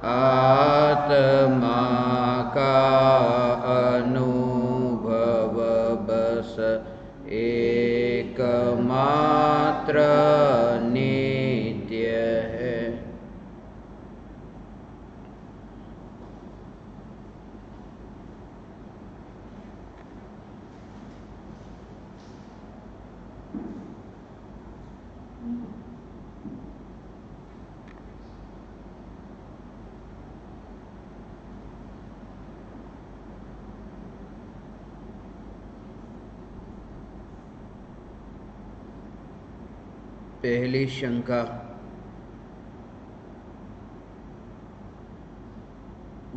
आत्मा का अनुभव बस एकमात्र नित्य है। पहली शंका,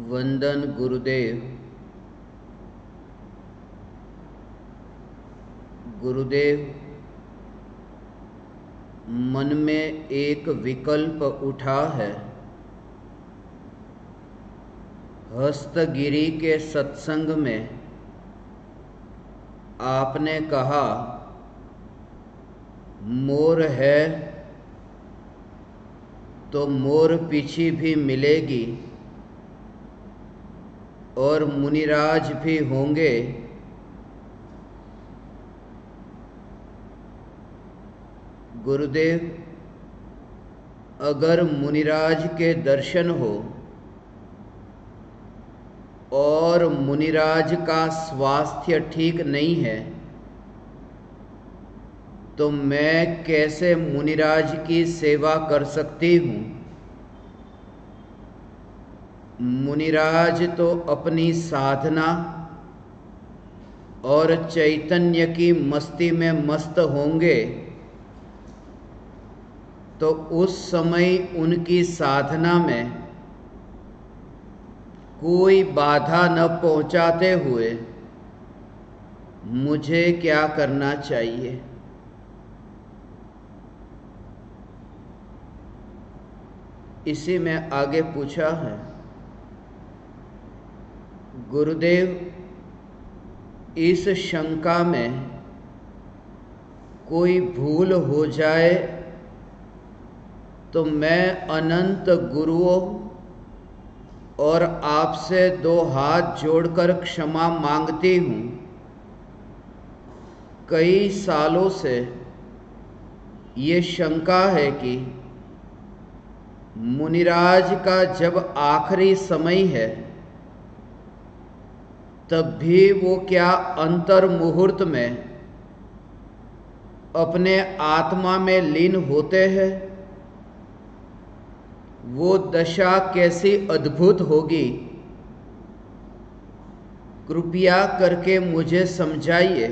वंदन गुरुदेव। गुरुदेव, मन में एक विकल्प उठा है। हस्तगिरी के सत्संग में आपने कहा मोर है तो मोर पीछी भी मिलेगी और मुनिराज भी होंगे। गुरुदेव, अगर मुनिराज के दर्शन हो और मुनिराज का स्वास्थ्य ठीक नहीं है तो मैं कैसे मुनिराज की सेवा कर सकती हूँ? मुनिराज तो अपनी साधना और चैतन्य की मस्ती में मस्त होंगे, तो उस समय उनकी साधना में कोई बाधा न पहुंचाते हुए मुझे क्या करना चाहिए? इसी में आगे पूछा है, गुरुदेव, इस शंका में कोई भूल हो जाए तो मैं अनंत गुरुओं और आपसे दो हाथ जोड़कर क्षमा मांगती हूँ। कई सालों से ये शंका है कि मुनिराज का जब आखिरी समय है तब भी वो क्या अंतर मुहूर्त में अपने आत्मा में लीन होते हैं? वो दशा कैसी अद्भुत होगी, कृपया करके मुझे समझाइए।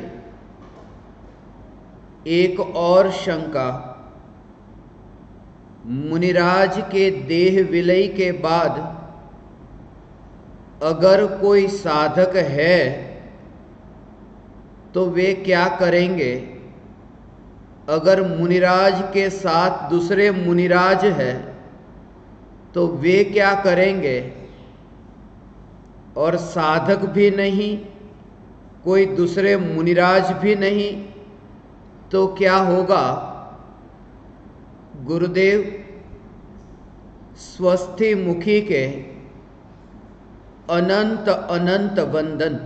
एक और शंका, मुनिराज के देह विलय के बाद अगर कोई साधक है तो वे क्या करेंगे? अगर मुनिराज के साथ दूसरे मुनिराज है तो वे क्या करेंगे? और साधक भी नहीं, कोई दूसरे मुनिराज भी नहीं, तो क्या होगा? गुरुदेव, स्वस्थि मुखी के अनंत अनंत वंदन।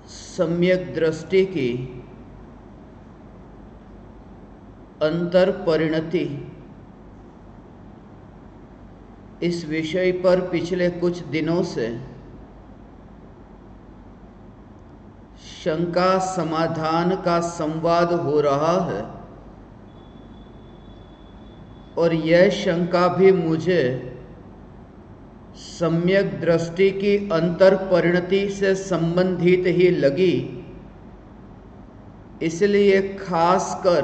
सम्यक दृष्टि की अंतर परिणति, इस विषय पर पिछले कुछ दिनों से शंका समाधान का संवाद हो रहा है और यह शंका भी मुझे सम्यक दृष्टि की अंतर परिणति से संबंधित ही लगी। इसलिए खासकर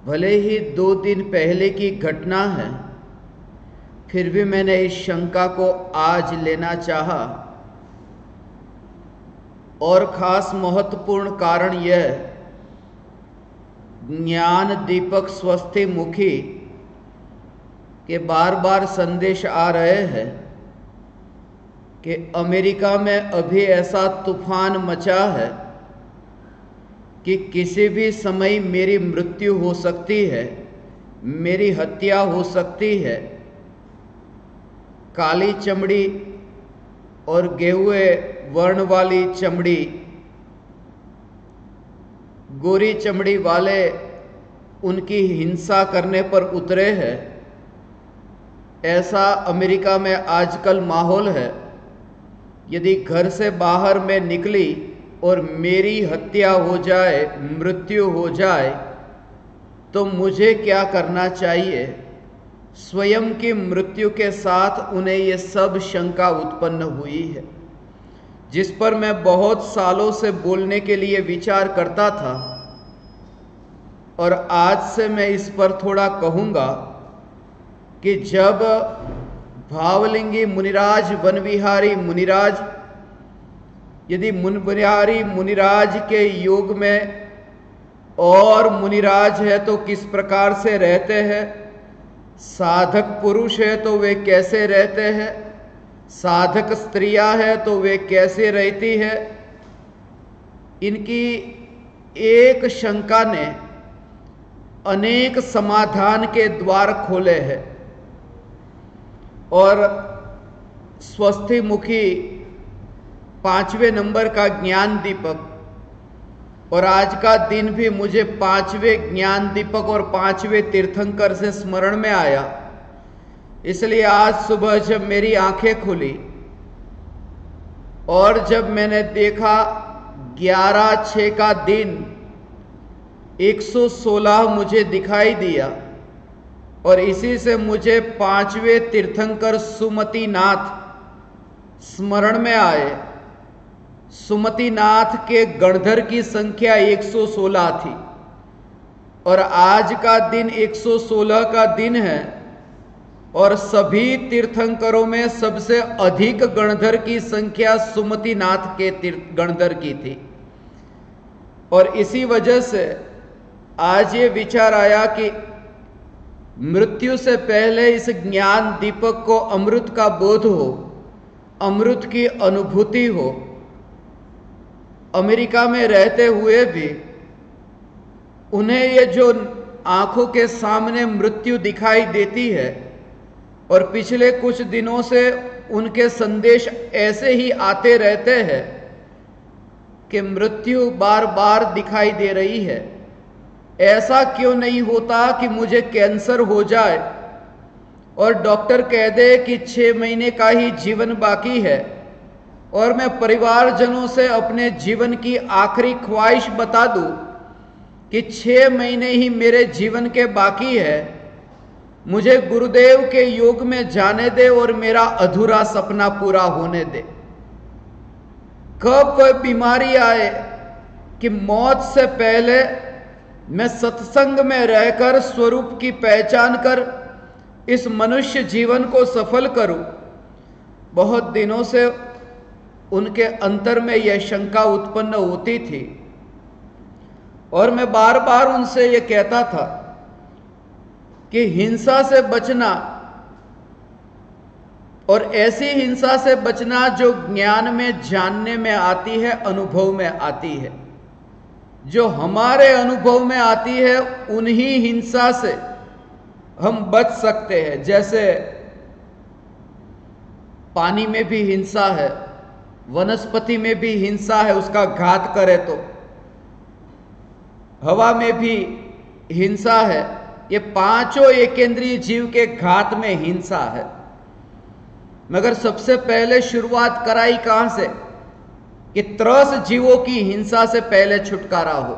भले ही 2 दिन पहले की घटना है, फिर भी मैंने इस शंका को आज लेना चाहा। और खास महत्वपूर्ण कारण यह, ज्ञान दीपक स्वस्थि मुखी के बार बार संदेश आ रहे हैं कि अमेरिका में अभी ऐसा तूफान मचा है कि किसी भी समय मेरी मृत्यु हो सकती है, मेरी हत्या हो सकती है। काली चमड़ी और गेहुए वर्ण वाली चमड़ी, गोरी चमड़ी वाले उनकी हिंसा करने पर उतरे हैं। ऐसा अमेरिका में आजकल माहौल है। यदि घर से बाहर मैं निकली और मेरी हत्या हो जाए, मृत्यु हो जाए, तो मुझे क्या करना चाहिए? स्वयं की मृत्यु के साथ उन्हें ये सब शंका उत्पन्न हुई है, जिस पर मैं बहुत सालों से बोलने के लिए विचार करता था। और आज से मैं इस पर थोड़ा कहूँगा कि जब भावलिंगी मुनिराज, वनविहारी मुनिराज, यदि वनविहारी मुनिराज के योग में और मुनिराज है तो किस प्रकार से रहते हैं, साधक पुरुष है तो वे कैसे रहते हैं, साधक स्त्रियां है तो वे कैसे रहती है, इनकी एक शंका ने अनेक समाधान के द्वार खोले हैं। और स्वस्थी मुखी 5वें नंबर का ज्ञान दीपक, और आज का दिन भी मुझे 5वें ज्ञान दीपक और 5वें तीर्थंकर से स्मरण में आया। इसलिए आज सुबह जब मेरी आंखें खुली और जब मैंने देखा 11/6 का दिन 116 मुझे दिखाई दिया, और इसी से मुझे 5वें तीर्थंकर सुमतिनाथ स्मरण में आए। सुमतिनाथ के गणधर की संख्या 116 थी, और आज का दिन 116 का दिन है, और सभी तीर्थंकरों में सबसे अधिक गणधर की संख्या सुमतिनाथ के गणधर की थी। और इसी वजह से आज ये विचार आया कि मृत्यु से पहले इस ज्ञान दीपक को अमृत का बोध हो, अमृत की अनुभूति हो। अमेरिका में रहते हुए भी उन्हें ये जो आंखों के सामने मृत्यु दिखाई देती है, और पिछले कुछ दिनों से उनके संदेश ऐसे ही आते रहते हैं कि मृत्यु बार बार दिखाई दे रही है। ऐसा क्यों नहीं होता कि मुझे कैंसर हो जाए और डॉक्टर कह दे कि 6 महीने का ही जीवन बाकी है, और मैं परिवारजनों से अपने जीवन की आखिरी ख्वाहिश बता दूं कि 6 महीने ही मेरे जीवन के बाकी है, मुझे गुरुदेव के योग में जाने दे और मेरा अधूरा सपना पूरा होने दे। कब कोई बीमारी आए कि मौत से पहले मैं सत्संग में रहकर स्वरूप की पहचान कर इस मनुष्य जीवन को सफल करूं। बहुत दिनों से उनके अंतर में यह शंका उत्पन्न होती थी, और मैं बार बार उनसे यह कहता था कि हिंसा से बचना, और ऐसी हिंसा से बचना जो ज्ञान में, जानने में आती है, अनुभव में आती है। जो हमारे अनुभव में आती है उन्हीं हिंसा से हम बच सकते हैं। जैसे पानी में भी हिंसा है, वनस्पति में भी हिंसा है, उसका घात करे तो, हवा में भी हिंसा है। ये पांचों एकेंद्रीय जीव के घात में हिंसा है। मगर सबसे पहले शुरुआत कराई कहां से कि 3 जीवों की हिंसा से पहले छुटकारा हो।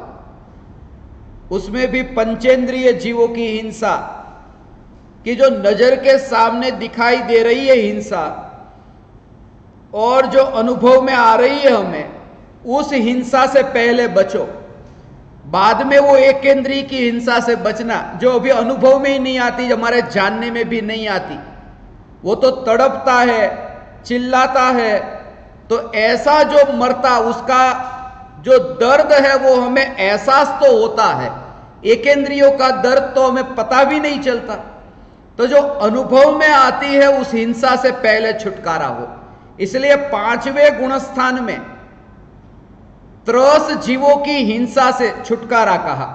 उसमें भी पंचेंद्रिय जीवों की हिंसा, कि जो नजर के सामने दिखाई दे रही है हिंसा, और जो अनुभव में आ रही है हमें, उस हिंसा से पहले बचो। बाद में वो एकेंद्रीय की हिंसा से बचना, जो अभी अनुभव में ही नहीं आती, जो हमारे जानने में भी नहीं आती। वो तो तड़पता है, चिल्लाता है, तो ऐसा जो मरता, उसका जो दर्द है वो हमें एहसास तो होता है, एकेंद्रियों का दर्द तो हमें पता भी नहीं चलता। तो जो अनुभव में आती है उस हिंसा से पहले छुटकारा हो। इसलिए 5वें गुणस्थान में त्रस जीवों की हिंसा से छुटकारा कहा,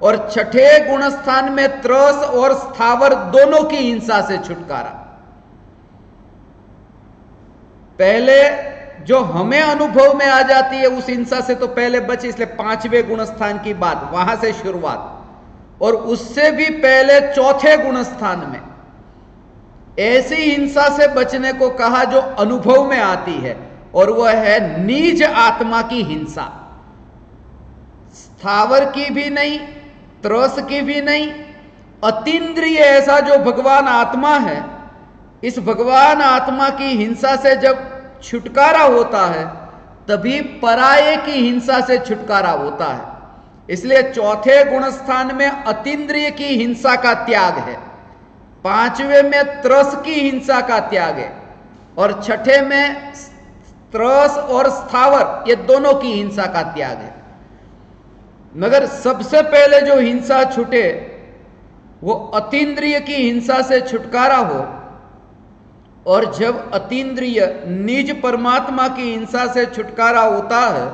और छठे गुण स्थान में त्रस और स्थावर दोनों की हिंसा से छुटकारा। पहले जो हमें अनुभव में आ जाती है उस हिंसा से तो पहले बचे, इसलिए पांचवें गुण स्थान की बात, वहां से शुरुआत। और उससे भी पहले चौथे गुण स्थान में ऐसी हिंसा से बचने को कहा जो अनुभव में आती है, और वह है निज आत्मा की हिंसा। स्थावर की भी नहीं, त्रस की भी नहीं, अतीन्द्रिय ऐसा जो भगवान आत्मा है, इस भगवान आत्मा की हिंसा से जब छुटकारा होता है तभी पराये की हिंसा से छुटकारा होता है। इसलिए चौथे गुण स्थान में अतीन्द्रिय की हिंसा का त्याग है, पांचवें में त्रस की हिंसा का त्याग है, और छठे में त्रस और स्थावर ये दोनों की हिंसा का त्याग है। मगर सबसे पहले जो हिंसा छूटे वो अतीन्द्रिय की हिंसा से छुटकारा हो, और जब अतीन्द्रिय निज परमात्मा की हिंसा से छुटकारा होता है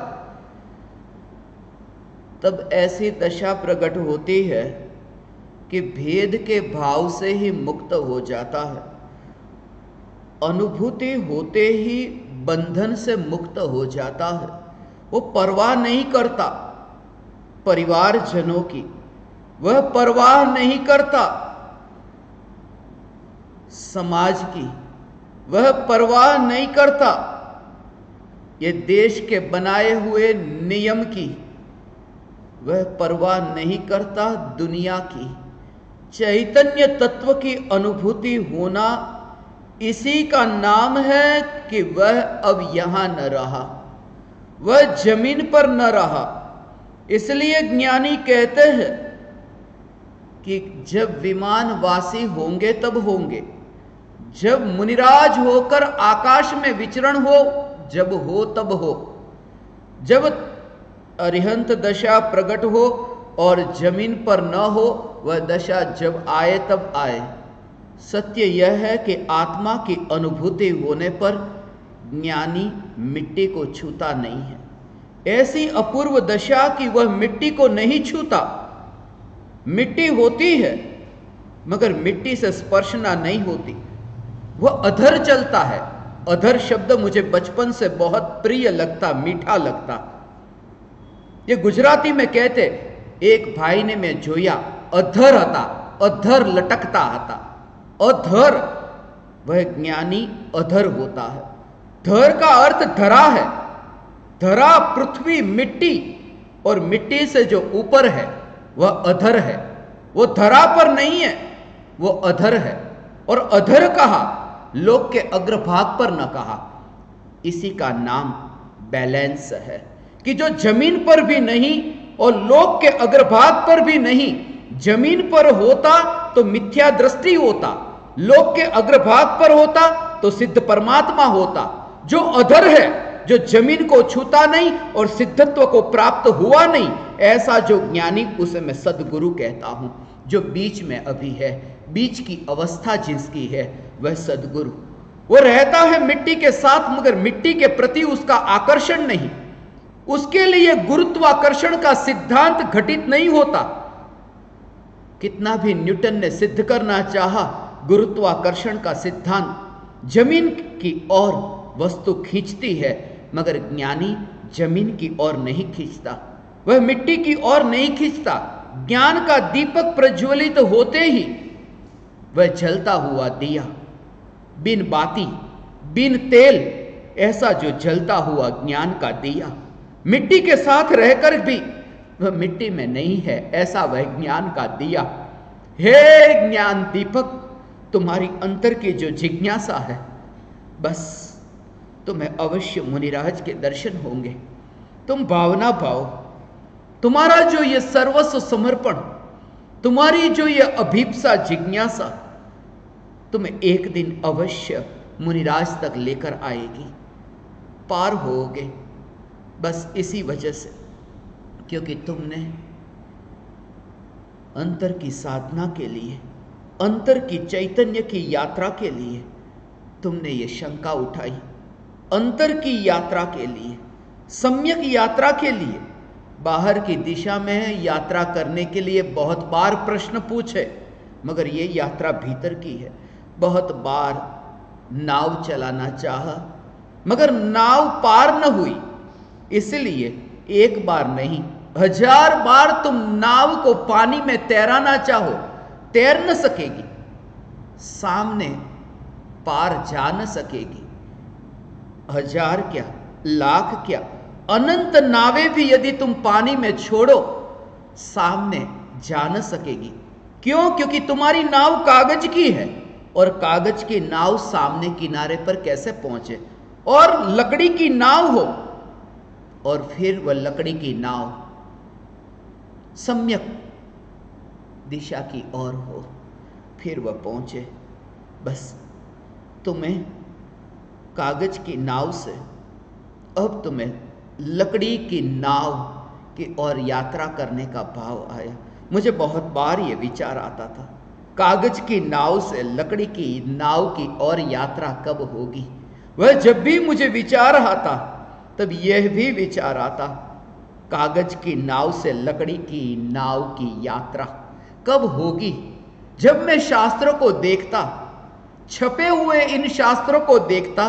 तब ऐसी दशा प्रकट होती है कि भेद के भाव से ही मुक्त हो जाता है, अनुभूति होते ही बंधन से मुक्त हो जाता है। वो परवाह नहीं करता परिवारजनों की, वह परवाह नहीं करता समाज की, वह परवाह नहीं करता ये देश के बनाए हुए नियम की, वह परवाह नहीं करता दुनिया की। चैतन्य तत्व की अनुभूति होना इसी का नाम है कि वह अब यहां न रहा, वह जमीन पर न रहा। इसलिए ज्ञानी कहते हैं कि जब विमानवासी होंगे तब होंगे, जब मुनिराज होकर आकाश में विचरण हो, जब हो तब हो, जब अरिहंत दशा प्रकट हो और जमीन पर न हो, वह दशा जब आए तब आए। सत्य यह है कि आत्मा की अनुभूति होने पर ज्ञानी मिट्टी को छूता नहीं है। ऐसी अपूर्व दशा कि वह मिट्टी को नहीं छूता। मिट्टी होती है मगर मिट्टी से स्पर्शना नहीं होती, वह अधर चलता है। अधर शब्द मुझे बचपन से बहुत प्रिय लगता, मीठा लगता। ये गुजराती में कहते, एक भाई ने मैं जोया अधर हता, अधर लटकता हता। अधर, वह ज्ञानी अधर होता है। धर का अर्थ धरा है, धरा पृथ्वी मिट्टी, और मिट्टी से जो ऊपर है वह अधर है। वो धरा पर नहीं है, वो अधर है। और अधर कहा, लोक के अग्रभाग पर न कहा। इसी का नाम बैलेंस है कि जो जमीन पर भी नहीं और लोक के अग्रभाग पर भी नहीं। जमीन पर होता तो मिथ्या दृष्टि होता, लोक के अग्रभाग पर होता तो सिद्ध परमात्मा होता। जो अधर है, जो जमीन को छूता नहीं और सिद्धत्व को प्राप्त हुआ नहीं, ऐसा जो ज्ञानी, उसे मैं सद्गुरु कहता हूं। जो बीच में अभी है, बीच की अवस्था जिसकी है, वह सद्गुरु। वो रहता है मिट्टी के साथ मगर मिट्टी के प्रति उसका आकर्षण नहीं। उसके लिए गुरुत्वाकर्षण का सिद्धांत घटित नहीं होता। कितना भी न्यूटन ने सिद्ध करना चाहा, गुरुत्वाकर्षण का सिद्धांत जमीन की ओर वस्तु खींचती है, मगर ज्ञानी जमीन की ओर नहीं खींचता, वह मिट्टी की ओर नहीं खींचता। ज्ञान का दीपक प्रज्वलित होते ही वह जलता हुआ दिया, बिन बाती बिन तेल, ऐसा जो जलता हुआ ज्ञान का दिया, मिट्टी के साथ रहकर भी वह मिट्टी में नहीं है, ऐसा वह ज्ञान का दिया। हे ज्ञान दीपक, तुम्हारी अंतर की जो जिज्ञासा है, बस तुम्हें अवश्य मुनिराज के दर्शन होंगे। तुम भावना पाओ, तुम्हारा जो ये सर्वस्व समर्पण, तुम्हारी जो ये अभीप्सा जिज्ञासा, तुम्हें एक दिन अवश्य मुनिराज तक लेकर आएगी, पार होगे। बस इसी वजह से, क्योंकि तुमने अंतर की साधना के लिए, अंतर की चैतन्य की यात्रा के लिए तुमने ये शंका उठाई। अंतर की यात्रा के लिए सम्यक यात्रा के लिए बाहर की दिशा में यात्रा करने के लिए बहुत बार प्रश्न पूछे, मगर ये यात्रा भीतर की है। बहुत बार नाव चलाना चाहा, मगर नाव पार न हुई। इसलिए एक बार नहीं, 1000 बार तुम नाव को पानी में तैराना चाहो, तैर न सकेगी, सामने पार जा न सकेगी। 1000 क्या, लाख क्या, अनंत नावें भी यदि तुम पानी में छोड़ो, सामने जा न सकेगी। क्यों? क्योंकि तुम्हारी नाव कागज की है, और कागज की नाव सामने किनारे पर कैसे पहुंचे? और लकड़ी की नाव हो, और फिर वह लकड़ी की नाव सम्यक दिशा की ओर हो, फिर वह पहुंचे। बस तुम्हें कागज की नाव से अब तुम्हें लकड़ी की नाव की ओर यात्रा करने का भाव आया। मुझे बहुत बार ये विचार आता था, कागज की नाव से लकड़ी की नाव की ओर यात्रा कब होगी? वह जब भी मुझे विचार आता, तब यह भी विचार आता, कागज की नाव से लकड़ी की नाव की यात्रा कब होगी? जब मैं शास्त्रों को देखता, छपे हुए इन शास्त्रों को देखता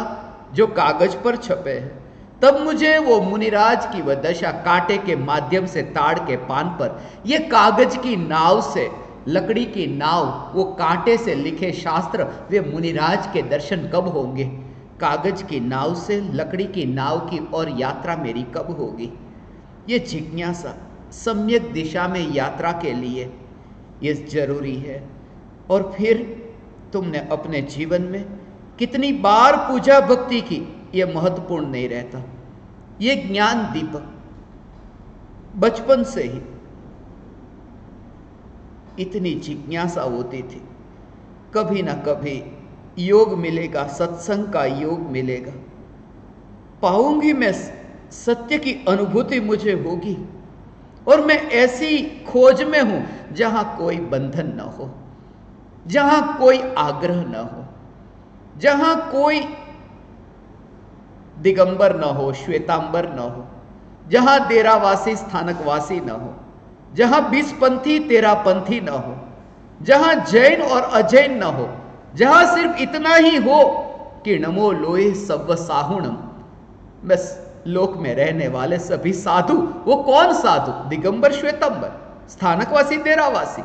जो कागज पर छपे हैं, तब मुझे वो मुनिराज की वह दशा, कांटे के माध्यम से ताड़ के पान पर, ये कागज की नाव से लकड़ी की नाव, वो कांटे से लिखे शास्त्र, वे मुनिराज के दर्शन कब होंगे? कागज की नाव से लकड़ी की नाव की और यात्रा मेरी कब होगी? ये जिज्ञासा सम्यक दिशा में यात्रा के लिए ये जरूरी है। और फिर तुमने अपने जीवन में कितनी बार पूजा भक्ति की, ये महत्वपूर्ण नहीं रहता। ये ज्ञान दीपक बचपन से ही इतनी जिज्ञासा होती थी, कभी ना कभी योग मिलेगा, सत्संग का योग मिलेगा, पाऊंगी मैं सत्य की अनुभूति मुझे होगी, और मैं ऐसी खोज में हूं जहां कोई बंधन न हो, जहां कोई आग्रह न हो, जहां कोई दिगंबर न हो, श्वेतांबर न हो, जहां डेरावासी स्थानकवासी न हो, जहां 20 पंथी 13 पंथी न हो, जहां जैन और अजैन न हो, जहां सिर्फ इतना ही हो कि नमो लोए सव्व साहुणम, बस लोक में रहने वाले सभी साधु। वो कौन साधु? दिगंबर श्वेतांबर, स्थानकवासी डेरावासी,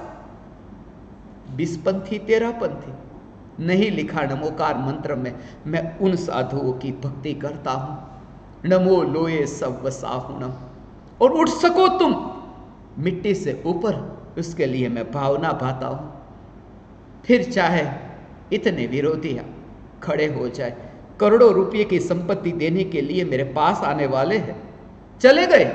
20 पंथी 13 पंथी। नहीं लिखा नमोकार मंत्र में, मैं उन साधुओं की भक्ति करता हूं। नमो लोए सव्व साहुणम। और उठ सको तुम मिट्टी से ऊपर, उसके लिए मैं भावना भाता हूं। फिर चाहे इतने विरोधी खड़े हो जाए, करोड़ों रुपये की संपत्ति देने के लिए मेरे पास आने वाले हैं, चले गए,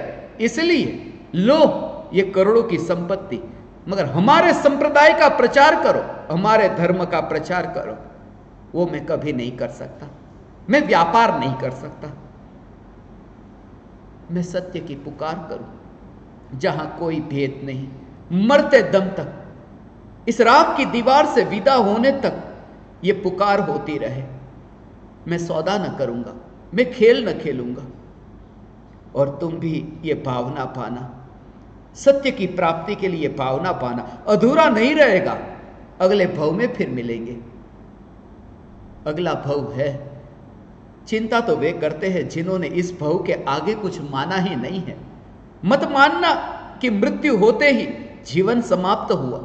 इसलिए लो ये करोड़ों की संपत्ति, मगर हमारे संप्रदाय का प्रचार करो, हमारे धर्म का प्रचार करो, वो मैं कभी नहीं कर सकता। मैं व्यापार नहीं कर सकता। मैं सत्य की पुकार करूं जहां कोई भेद नहीं, मरते दम तक, इस राख की दीवार से विदा होने तक ये पुकार होती रहे। मैं सौदा न करूंगा, मैं खेल न खेलूंगा। और तुम भी ये भावना पाना, सत्य की प्राप्ति के लिए भावना पाना, अधूरा नहीं रहेगा। अगले भव में फिर मिलेंगे। अगला भव है, चिंता तो वे करते हैं जिन्होंने इस भव के आगे कुछ माना ही नहीं है। मत मानना कि मृत्यु होते ही जीवन समाप्त हुआ,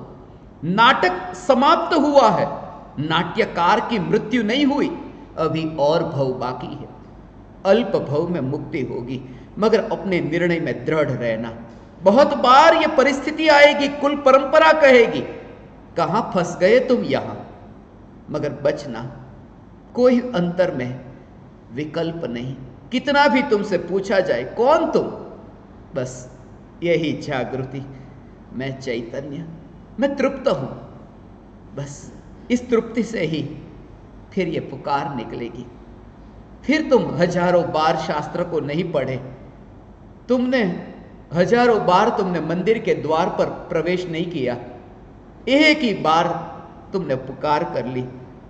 नाटक समाप्त हुआ है। नाट्यकार की मृत्यु नहीं हुई, अभी और भव बाकी है। अल्प भव में मुक्ति होगी, मगर अपने निर्णय में दृढ़ रहना। बहुत बार ये परिस्थिति आएगी, कुल परंपरा कहेगी कहां फंस गए तुम यहां, मगर बचना, कोई अंतर में विकल्प नहीं। कितना भी तुमसे पूछा जाए कौन तुम, बस यही जागृति, मैं चैतन्य, मैं तृप्त हूं। बस इस तृप्ति से ही फिर ये पुकार निकलेगी। फिर तुम हजारों बार शास्त्र को नहीं पढ़े, तुमने हजारों बार तुमने मंदिर के द्वार पर प्रवेश नहीं किया, एक ही बार तुमने पुकार कर ली।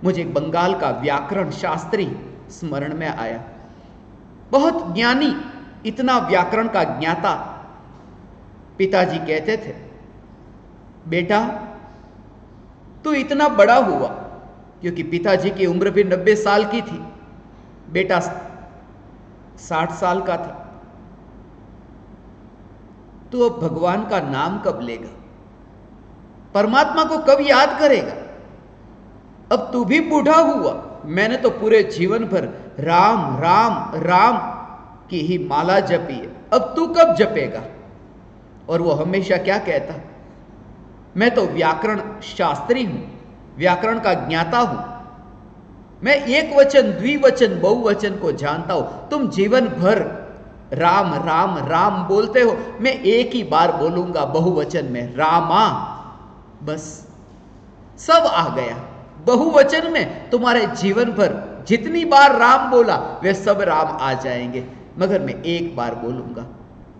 मुझे बंगाल का व्याकरण शास्त्री स्मरण में आया, बहुत ज्ञानी, इतना व्याकरण का ज्ञाता। पिताजी कहते थे, बेटा तू इतना बड़ा हुआ, क्योंकि पिताजी की उम्र भी 90 साल की थी, बेटा 60 साल का था। तू अब भगवान का नाम कब लेगा? परमात्मा को कब याद करेगा? अब तू भी बूढ़ा हुआ, मैंने तो पूरे जीवन भर राम राम राम की ही माला जपी है, अब तू कब जपेगा? और वो हमेशा क्या कहता, मैं तो व्याकरण शास्त्री हूं, व्याकरण का ज्ञाता हूं, मैं एक वचन द्विवचन बहुवचन को जानता हूं। तुम जीवन भर राम राम राम बोलते हो, मैं एक ही बार बोलूंगा बहुवचन में रामा, बस सब आ गया। बहुवचन में तुम्हारे जीवन भर जितनी बार राम बोला वे सब राम आ जाएंगे, मगर मैं एक बार बोलूंगा।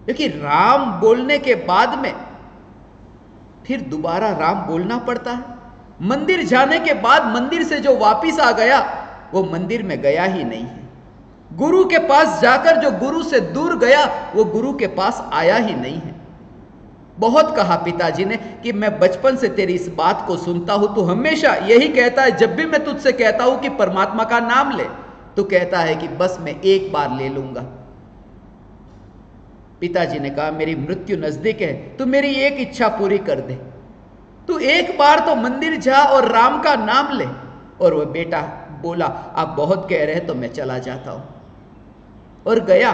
क्योंकि राम बोलने के बाद में फिर दोबारा राम बोलना पड़ता है। मंदिर जाने के बाद मंदिर से जो वापिस आ गया वो मंदिर में गया ही नहीं है। गुरु के पास जाकर जो गुरु से दूर गया वो गुरु के पास आया ही नहीं है। बहुत कहा पिताजी ने कि मैं बचपन से तेरी इस बात को सुनता हूं, तू हमेशा यही कहता है, जब भी मैं तुझसे कहता हूं कि परमात्मा का नाम ले, तो कहता है कि बस मैं एक बार ले लूंगा। पिताजी ने कहा, मेरी मृत्यु नजदीक है, तू मेरी एक इच्छा पूरी कर दे, तू एक बार तो मंदिर जा और राम का नाम ले। और वह बेटा बोला, आप बहुत कह रहे हैं तो मैं चला जाता हूं। और गया,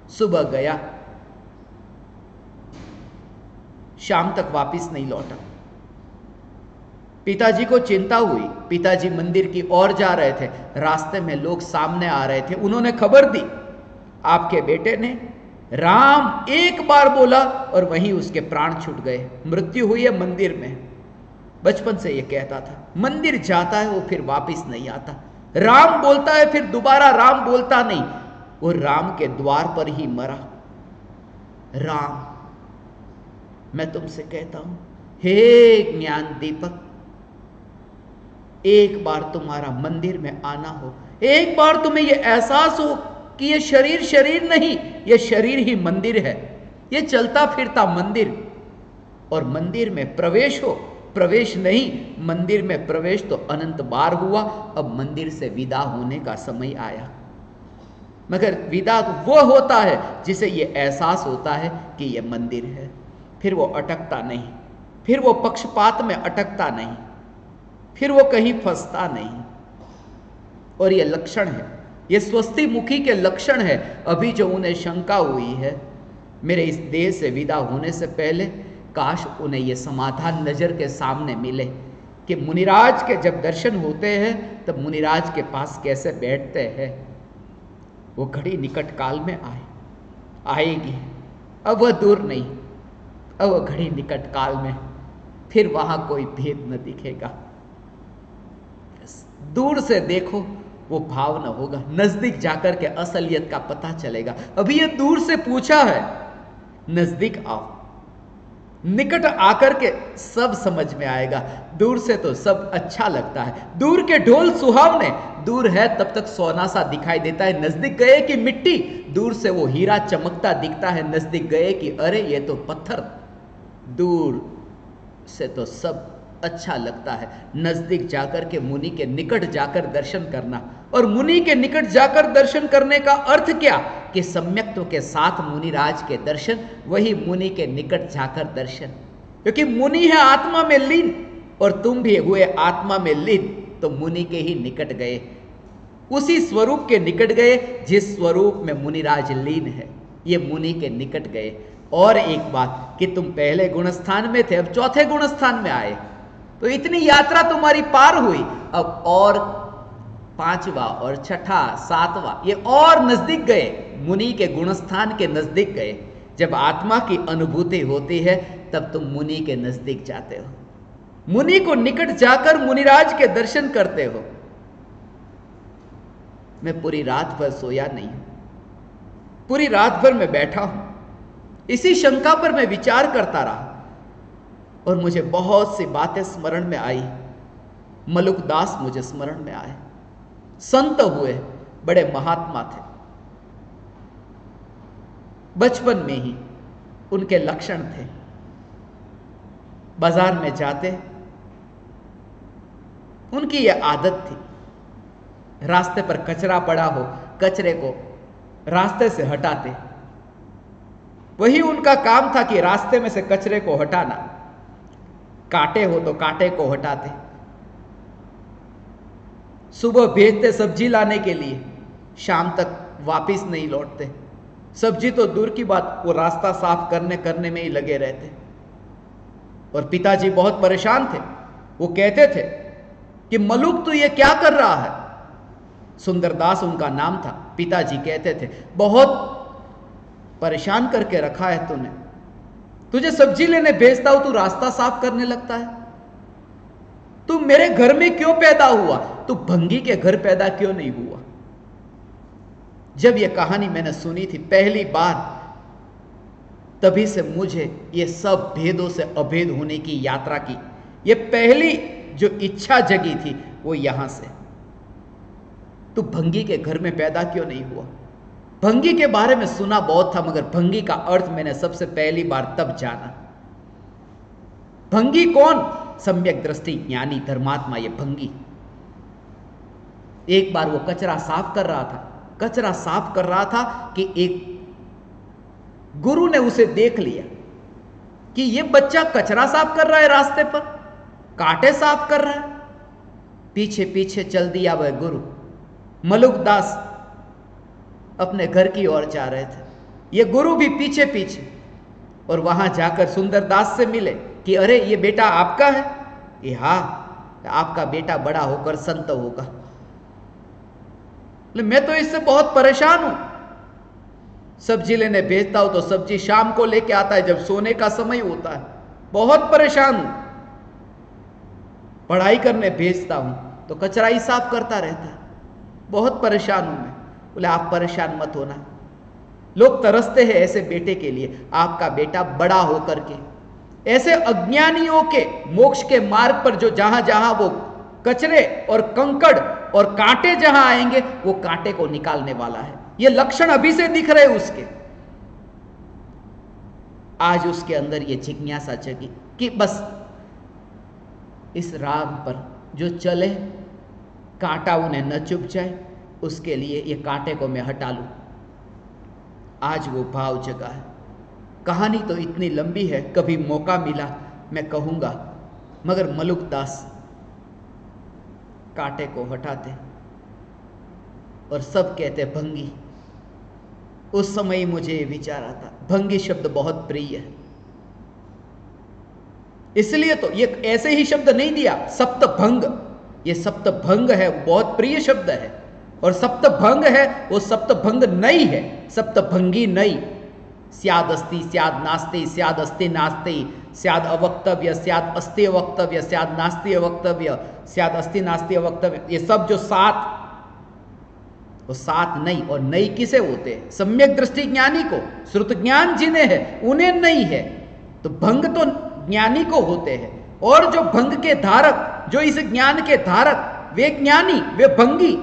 सुबह गया, शाम तक वापिस नहीं लौटा। पिताजी को चिंता हुई, पिताजी मंदिर की ओर जा रहे थे, रास्ते में लोग सामने आ रहे थे, उन्होंने खबर दी, आपके बेटे ने राम एक बार बोला और वहीं उसके प्राण छूट गए, मृत्यु हुई है मंदिर में। बचपन से ये कहता था, मंदिर जाता है वो फिर वापिस नहीं आता, राम बोलता है फिर दोबारा राम बोलता नहीं, वो राम के द्वार पर ही मरा। राम, मैं तुमसे कहता हूं, हे ज्ञान दीपक, एक बार तुम्हारा मंदिर में आना हो, एक बार तुम्हें यह एहसास हो कि यह शरीर शरीर नहीं, यह शरीर ही मंदिर है, यह चलता फिरता मंदिर, और मंदिर में प्रवेश हो, प्रवेश नहीं, मंदिर में प्रवेश तो अनंत बार हुआ, अब मंदिर से विदा होने का समय आया। मगर विदा तो वो होता है जिसे यह एहसास होता है कि यह मंदिर है, फिर वो अटकता नहीं, फिर वो पक्षपात में अटकता नहीं, फिर वो कहीं फंसता नहीं। और ये लक्षण है, ये स्वस्ति मुखी के लक्षण है। अभी जो उन्हें शंका हुई है मेरे इस देह से विदा होने से पहले, काश उन्हें ये समाधान नजर के सामने मिले कि मुनिराज के जब दर्शन होते हैं तब मुनिराज के पास कैसे बैठते हैं। वो घड़ी निकट काल में आएगी, अब वह दूर नहीं, अब वह घड़ी निकट काल में, फिर वहां कोई भेद न दिखेगा। दूर से देखो वो भाव न होगा, नजदीक जाकर के असलियत का पता चलेगा। अभी ये दूर से पूछा है, नजदीक आओ, निकट आकर के सब समझ में आएगा। दूर से तो सब अच्छा लगता है, दूर के ढोल सुहावने, दूर है तब तक सोना सा दिखाई देता है, नजदीक गए कि मिट्टी, दूर से वो हीरा चमकता दिखता है, नजदीक गए कि अरे ये तो पत्थर। दूर से तो सब अच्छा लगता है, नजदीक जाकर के मुनि के निकट जाकर दर्शन करना। और मुनि के निकट जाकर दर्शन करने का अर्थ क्या कि सम्यक्त्व के साथ मुनिराज के दर्शन, वही मुनि के निकट जाकर दर्शन। क्योंकि मुनि है आत्मा में लीन और तुम भी हुए आत्मा में लीन, तो मुनि के ही निकट गए, उसी स्वरूप के निकट गए जिस स्वरूप में मुनिराज लीन है, ये मुनि के निकट गए। और एक बात कि तुम पहले गुणस्थान में थे, अब चौथे गुणस्थान में आए, तो इतनी यात्रा तुम्हारी पार हुई, अब और पांचवा और छठा सातवां ये और नजदीक गए, मुनि के गुणस्थान के नजदीक गए। जब आत्मा की अनुभूति होती है तब तुम मुनि के नजदीक जाते हो, मुनि को निकट जाकर मुनिराज के दर्शन करते हो। मैं पूरी रात भर सोया नहीं हूं, पूरी रात भर मैं बैठा हूं, इसी शंका पर मैं विचार करता रहा और मुझे बहुत सी बातें स्मरण में आई। मलुकदास मुझे स्मरण में आए, संत हुए, बड़े महात्मा थे, बचपन में ही उनके लक्षण थे। बाजार में जाते, उनकी यह आदत थी, रास्ते पर कचरा पड़ा हो, कचरे को रास्ते से हटाते। वही उनका काम था कि रास्ते में से कचरे को हटाना। कांटे हो तो कांटे को हटाते। सुबह भेजते सब्जी लाने के लिए, शाम तक वापस नहीं लौटते। सब्जी तो दूर की बात, वो रास्ता साफ करने में ही लगे रहते। और पिताजी बहुत परेशान थे। वो कहते थे कि मलुक तू ये क्या कर रहा है। सुंदरदास उनका नाम था। पिताजी कहते थे बहुत परेशान करके रखा है तूने, तुझे सब्जी लेने भेजता हूं, तू रास्ता साफ करने लगता है। तू मेरे घर में क्यों पैदा हुआ, तू भंगी के घर पैदा क्यों नहीं हुआ। जब यह कहानी मैंने सुनी थी पहली बार, तभी से मुझे ये सब भेदों से अभेद होने की यात्रा की ये पहली जो इच्छा जगी थी वो यहां से। तू भंगी के घर में पैदा क्यों नहीं हुआ। भंगी के बारे में सुना बहुत था, मगर भंगी का अर्थ मैंने सबसे पहली बार तब जाना। भंगी कौन? सम्यक दृष्टि ज्ञानी धर्मात्मा, ये भंगी। एक बार वो कचरा साफ कर रहा था। कचरा साफ कर रहा था कि एक गुरु ने उसे देख लिया कि ये बच्चा कचरा साफ कर रहा है, रास्ते पर कांटे साफ कर रहा है। पीछे पीछे चल दिया वह गुरु। मलुक दास अपने घर की ओर जा रहे थे, ये गुरु भी पीछे पीछे। और वहां जाकर सुंदरदास से मिले कि अरे ये बेटा आपका है। ये हाँ, आपका बेटा बड़ा होकर संत होगा। मैं तो इससे बहुत परेशान हूं। सब्जी लेने भेजता हूं तो सब्जी शाम को लेके आता है जब सोने का समय होता है। बहुत परेशान हूं। पढ़ाई करने भेजता हूं तो कचरा ही साफ करता रहता है। बहुत परेशान हूं मैं। बोले आप परेशान मत होना, लोग तरसते हैं ऐसे बेटे के लिए। आपका बेटा बड़ा होकर के ऐसे अज्ञानियों के मोक्ष के मार्ग पर जो जहां जहां वो कचरे और कंकड़ और कांटे जहां आएंगे, वो कांटे को निकालने वाला है। ये लक्षण अभी से दिख रहे उसके। आज उसके अंदर ये जिज्ञासा जगी कि बस इस राह पर जो चले कांटा उन्हें न चुभ जाए, उसके लिए ये कांटे को मैं हटा लूं। आज वो भाव जगा है। कहानी तो इतनी लंबी है, कभी मौका मिला मैं कहूंगा, मगर मलुक दास कांटे को हटाते और सब कहते भंगी। उस समय ही मुझे ये विचार आता, भंगी शब्द बहुत प्रिय है। इसलिए तो ये ऐसे ही शब्द नहीं दिया, सप्तभंग। ये सप्तभंग है, बहुत प्रिय शब्द है। और सप्तभंग है वो सप्तभंग नहीं है, सप्तभंगी नहीं। स्याद अस्ति स्याद नास्ति, स्याद अस्ति नास्ति, स्याद अवक्तव्य, स्याद अस्ति अवक्तव्य, स्याद नास्ति अवक्तव्य, स्याद अस्ति नास्ति अवक्तव्य, ये सब जो सात, वो सात नहीं। और नहीं किसे होते हैं? सम्यक दृष्टि ज्ञानी को। श्रुत ज्ञान जिन्हें है उन्हें नहीं है। तो भंग तो ज्ञानी को होते हैं। और जो भंग के धारक, जो इस ज्ञान के धारक, वे ज्ञानी, वे भंगी।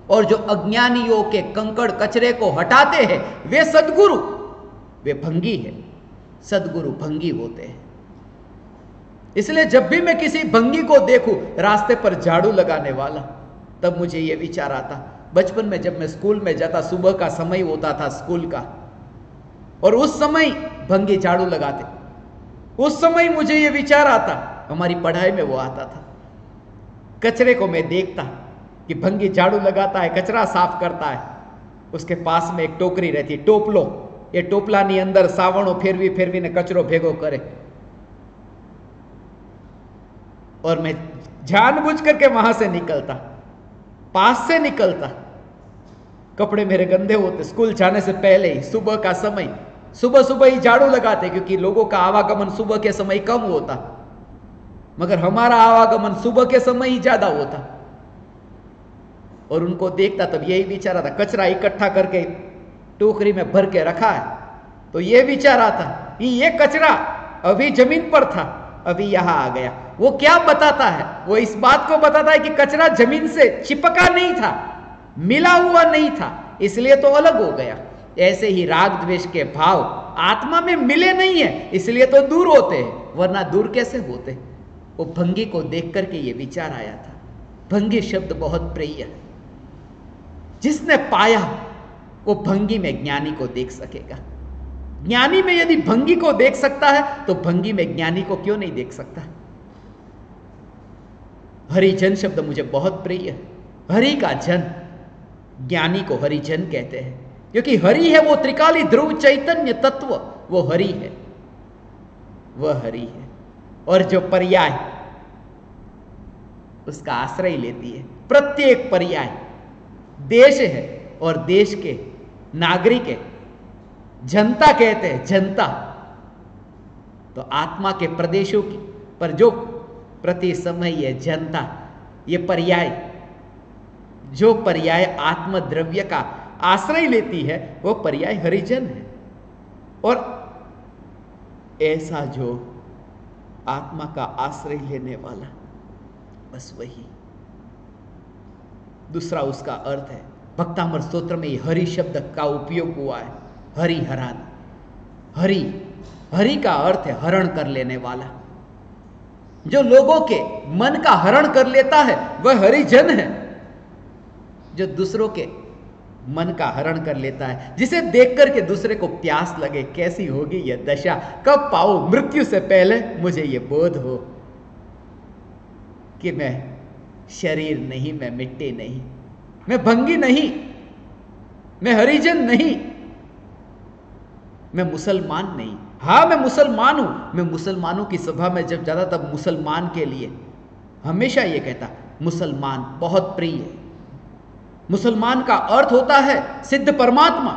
और जो अज्ञानियों के कंकड़ कचरे को हटाते हैं, वे सद्गुरु, वे भंगी है। सद्गुरु भंगी होते हैं। इसलिए जब भी मैं किसी भंगी को देखूं रास्ते पर झाड़ू लगाने वाला, तब मुझे यह विचार आता। बचपन में जब मैं स्कूल में जाता, सुबह का समय होता था स्कूल का, और उस समय भंगी झाड़ू लगाते। उस समय मुझे यह विचार आता, हमारी पढ़ाई में वो आता था। कचरे को मैं देखता कि भंगी झाड़ू लगाता है, कचरा साफ करता है। उसके पास में एक टोकरी रहती, टोपलो। ये टोपलानी अंदर सावणो फेरवी फेरवी ने कचरो भेगो करे। और मैं जानबूझ करके वहां से निकलता, पास से निकलता। कपड़े मेरे गंदे होते, स्कूल जाने से पहले ही, सुबह का समय, सुबह सुबह ही झाड़ू लगाते, क्योंकि लोगों का आवागमन सुबह के समय कम होता, मगर हमारा आवागमन सुबह के समय ही ज्यादा होता। और उनको देखता, तब यही विचार आता, कचरा इकट्ठा करके टोकरी में भर के रखा है, तो यह विचार आता कि ये कचरा अभी जमीन पर था, अभी यहां आ गया। वो क्या बताता है? वो इस बात को बताता है कि कचरा जमीन से चिपका नहीं था, मिला हुआ नहीं था, इसलिए तो अलग हो गया। ऐसे ही राग द्वेष के भाव आत्मा में मिले नहीं है, इसलिए तो दूर होते हैं, वरना दूर कैसे होते। वो भंगी को देख करके ये विचार आया था। भंगी शब्द बहुत प्रिय है। जिसने पाया वो भंगी में ज्ञानी को देख सकेगा। ज्ञानी में यदि भंगी को देख सकता है तो भंगी में ज्ञानी को क्यों नहीं देख सकता। हरिजन शब्द मुझे बहुत प्रिय है। हरि का जन, ज्ञानी को हरिजन कहते हैं, क्योंकि हरि है वो त्रिकाली ध्रुव चैतन्य तत्व, वो हरि है, वह हरि है। और जो पर्याय उसका आश्रय लेती है, प्रत्येक पर्याय देश है और देश के नागरिक है, जनता कहते हैं, जनता। तो आत्मा के प्रदेशों की पर जो प्रति समय ये जनता, ये पर्याय, जो पर्याय आत्मद्रव्य का आश्रय लेती है वो पर्याय हरिजन है। और ऐसा जो आत्मा का आश्रय लेने वाला, बस वही। दूसरा उसका अर्थ है, भक्तामृत स्तोत्र में हरि शब्द का उपयोग हुआ है। हरि हरान, हरि, हरि का अर्थ है हरण कर लेने वाला। जो लोगों के मन का हरण कर लेता है वह हरिजन है। जो दूसरों के मन का हरण कर लेता है, जिसे देख करके दूसरे को प्यास लगे, कैसी होगी यह दशा, कब पाऊं मृत्यु से पहले मुझे यह बोध हो कि मैं शरीर नहीं, मैं मिट्टी नहीं, मैं भंगी नहीं, मैं हरिजन नहीं, मैं मुसलमान नहीं। हाँ मैं मुसलमान हूं। मैं मुसलमानों की सभा में जब जाता तब मुसलमान के लिए हमेशा यह कहता, मुसलमान बहुत प्रिय है। मुसलमान का अर्थ होता है सिद्ध परमात्मा।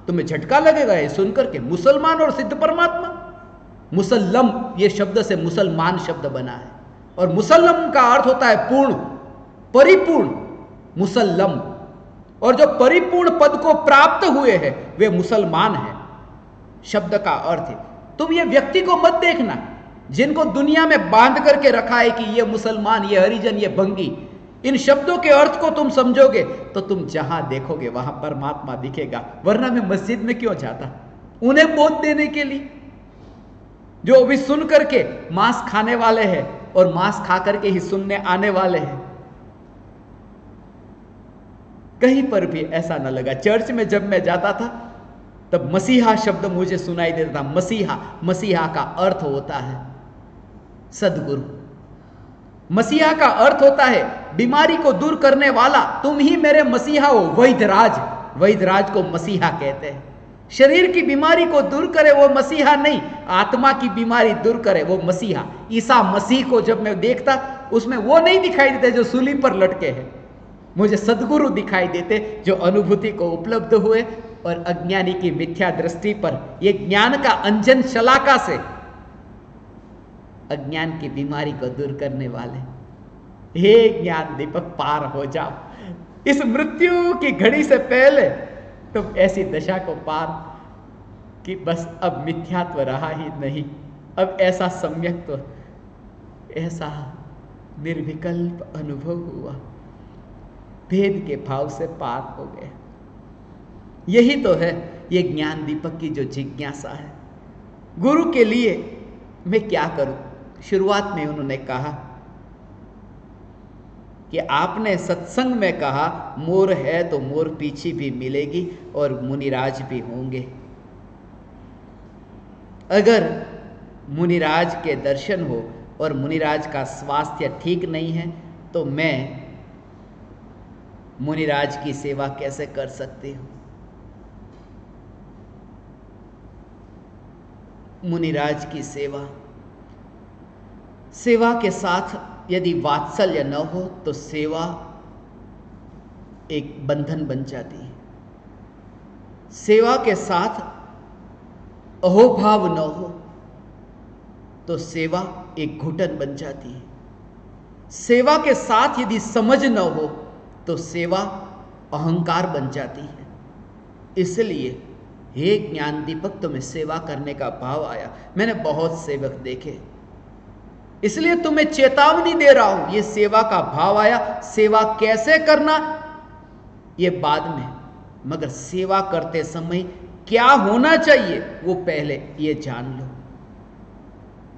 तुम्हें झटका लगेगा ये सुनकर के, मुसलमान और सिद्ध परमात्मा। मुसल्लम ये शब्द से मुसलमान शब्द बना है, और मुसल्लम का अर्थ होता है पूर्ण, परिपूर्ण, मुसल्लम। और जो परिपूर्ण पद को प्राप्त हुए हैं वे मुसलमान हैं। शब्द का अर्थ है, तुम ये व्यक्ति को मत देखना जिनको दुनिया में बांध करके रखा है कि ये मुसलमान, ये हरिजन, ये भंगी। इन शब्दों के अर्थ को तुम समझोगे तो तुम जहां देखोगे वहां परमात्मा दिखेगा। वरना मैं मस्जिद में क्यों जाता? उन्हें बोध देने के लिए, जो अभी सुन करके मांस खाने वाले हैं और मांस खा करके ही सुनने आने वाले हैं। कहीं पर भी ऐसा न लगा। चर्च में जब मैं जाता था तब मसीहा शब्द मुझे सुनाई देता था। मसीहा, मसीहा का अर्थ होता है सदगुरु। मसीहा का अर्थ होता है बीमारी को दूर करने वाला। तुम ही मेरे मसीहा हो। वैद्यराज, वैद्यराज को मसीहा कहते हैं। शरीर की बीमारी को दूर करे वो मसीहा नहीं, आत्मा की बीमारी दूर करे वो मसीहा। ईसा मसीह को जब मैं देखता उसमें वो नहीं दिखाई देते जो सूली पर लटके हैं। मुझे सदगुरु दिखाई देते जो अनुभूति को उपलब्ध हुए और अज्ञानी की मिथ्या दृष्टि पर ये ज्ञान का अंजन शलाका से अज्ञान की बीमारी को दूर करने वाले। हे ज्ञान दीपक, पार हो जाओ इस मृत्यु की घड़ी से पहले। तुम ऐसी दशा को पार कि बस अब मिथ्यात्व रहा ही नहीं, अब ऐसा सम्यक तो, ऐसा निर्विकल्प अनुभव हुआ, भेद के भाव से पार हो गए। यही तो है ये ज्ञान दीपक की जो जिज्ञासा है। गुरु के लिए मैं क्या करूं? शुरुआत में उन्होंने कहा कि आपने सत्संग में कहा मोर है तो मोर पीछी भी मिलेगी और मुनिराज भी होंगे। अगर मुनिराज के दर्शन हो और मुनिराज का स्वास्थ्य ठीक नहीं है तो मैं मुनिराज की सेवा कैसे कर सकती हूं? मुनिराज की सेवा, सेवा के साथ यदि वात्सल्य न हो तो सेवा एक बंधन बन जाती है। सेवा के साथ अहोभाव न हो तो सेवा एक घुटन बन जाती है। सेवा के साथ यदि समझ न हो तो सेवा अहंकार बन जाती है। इसलिए हे ज्ञान दीपक, तुम्हें सेवा करने का भाव आया। मैंने बहुत सेवक देखे, इसलिए तुम्हें चेतावनी दे रहा हूं। ये सेवा का भाव आया। सेवा कैसे करना ये बाद में, मगर सेवा करते समय क्या होना चाहिए वो पहले ये जान लो,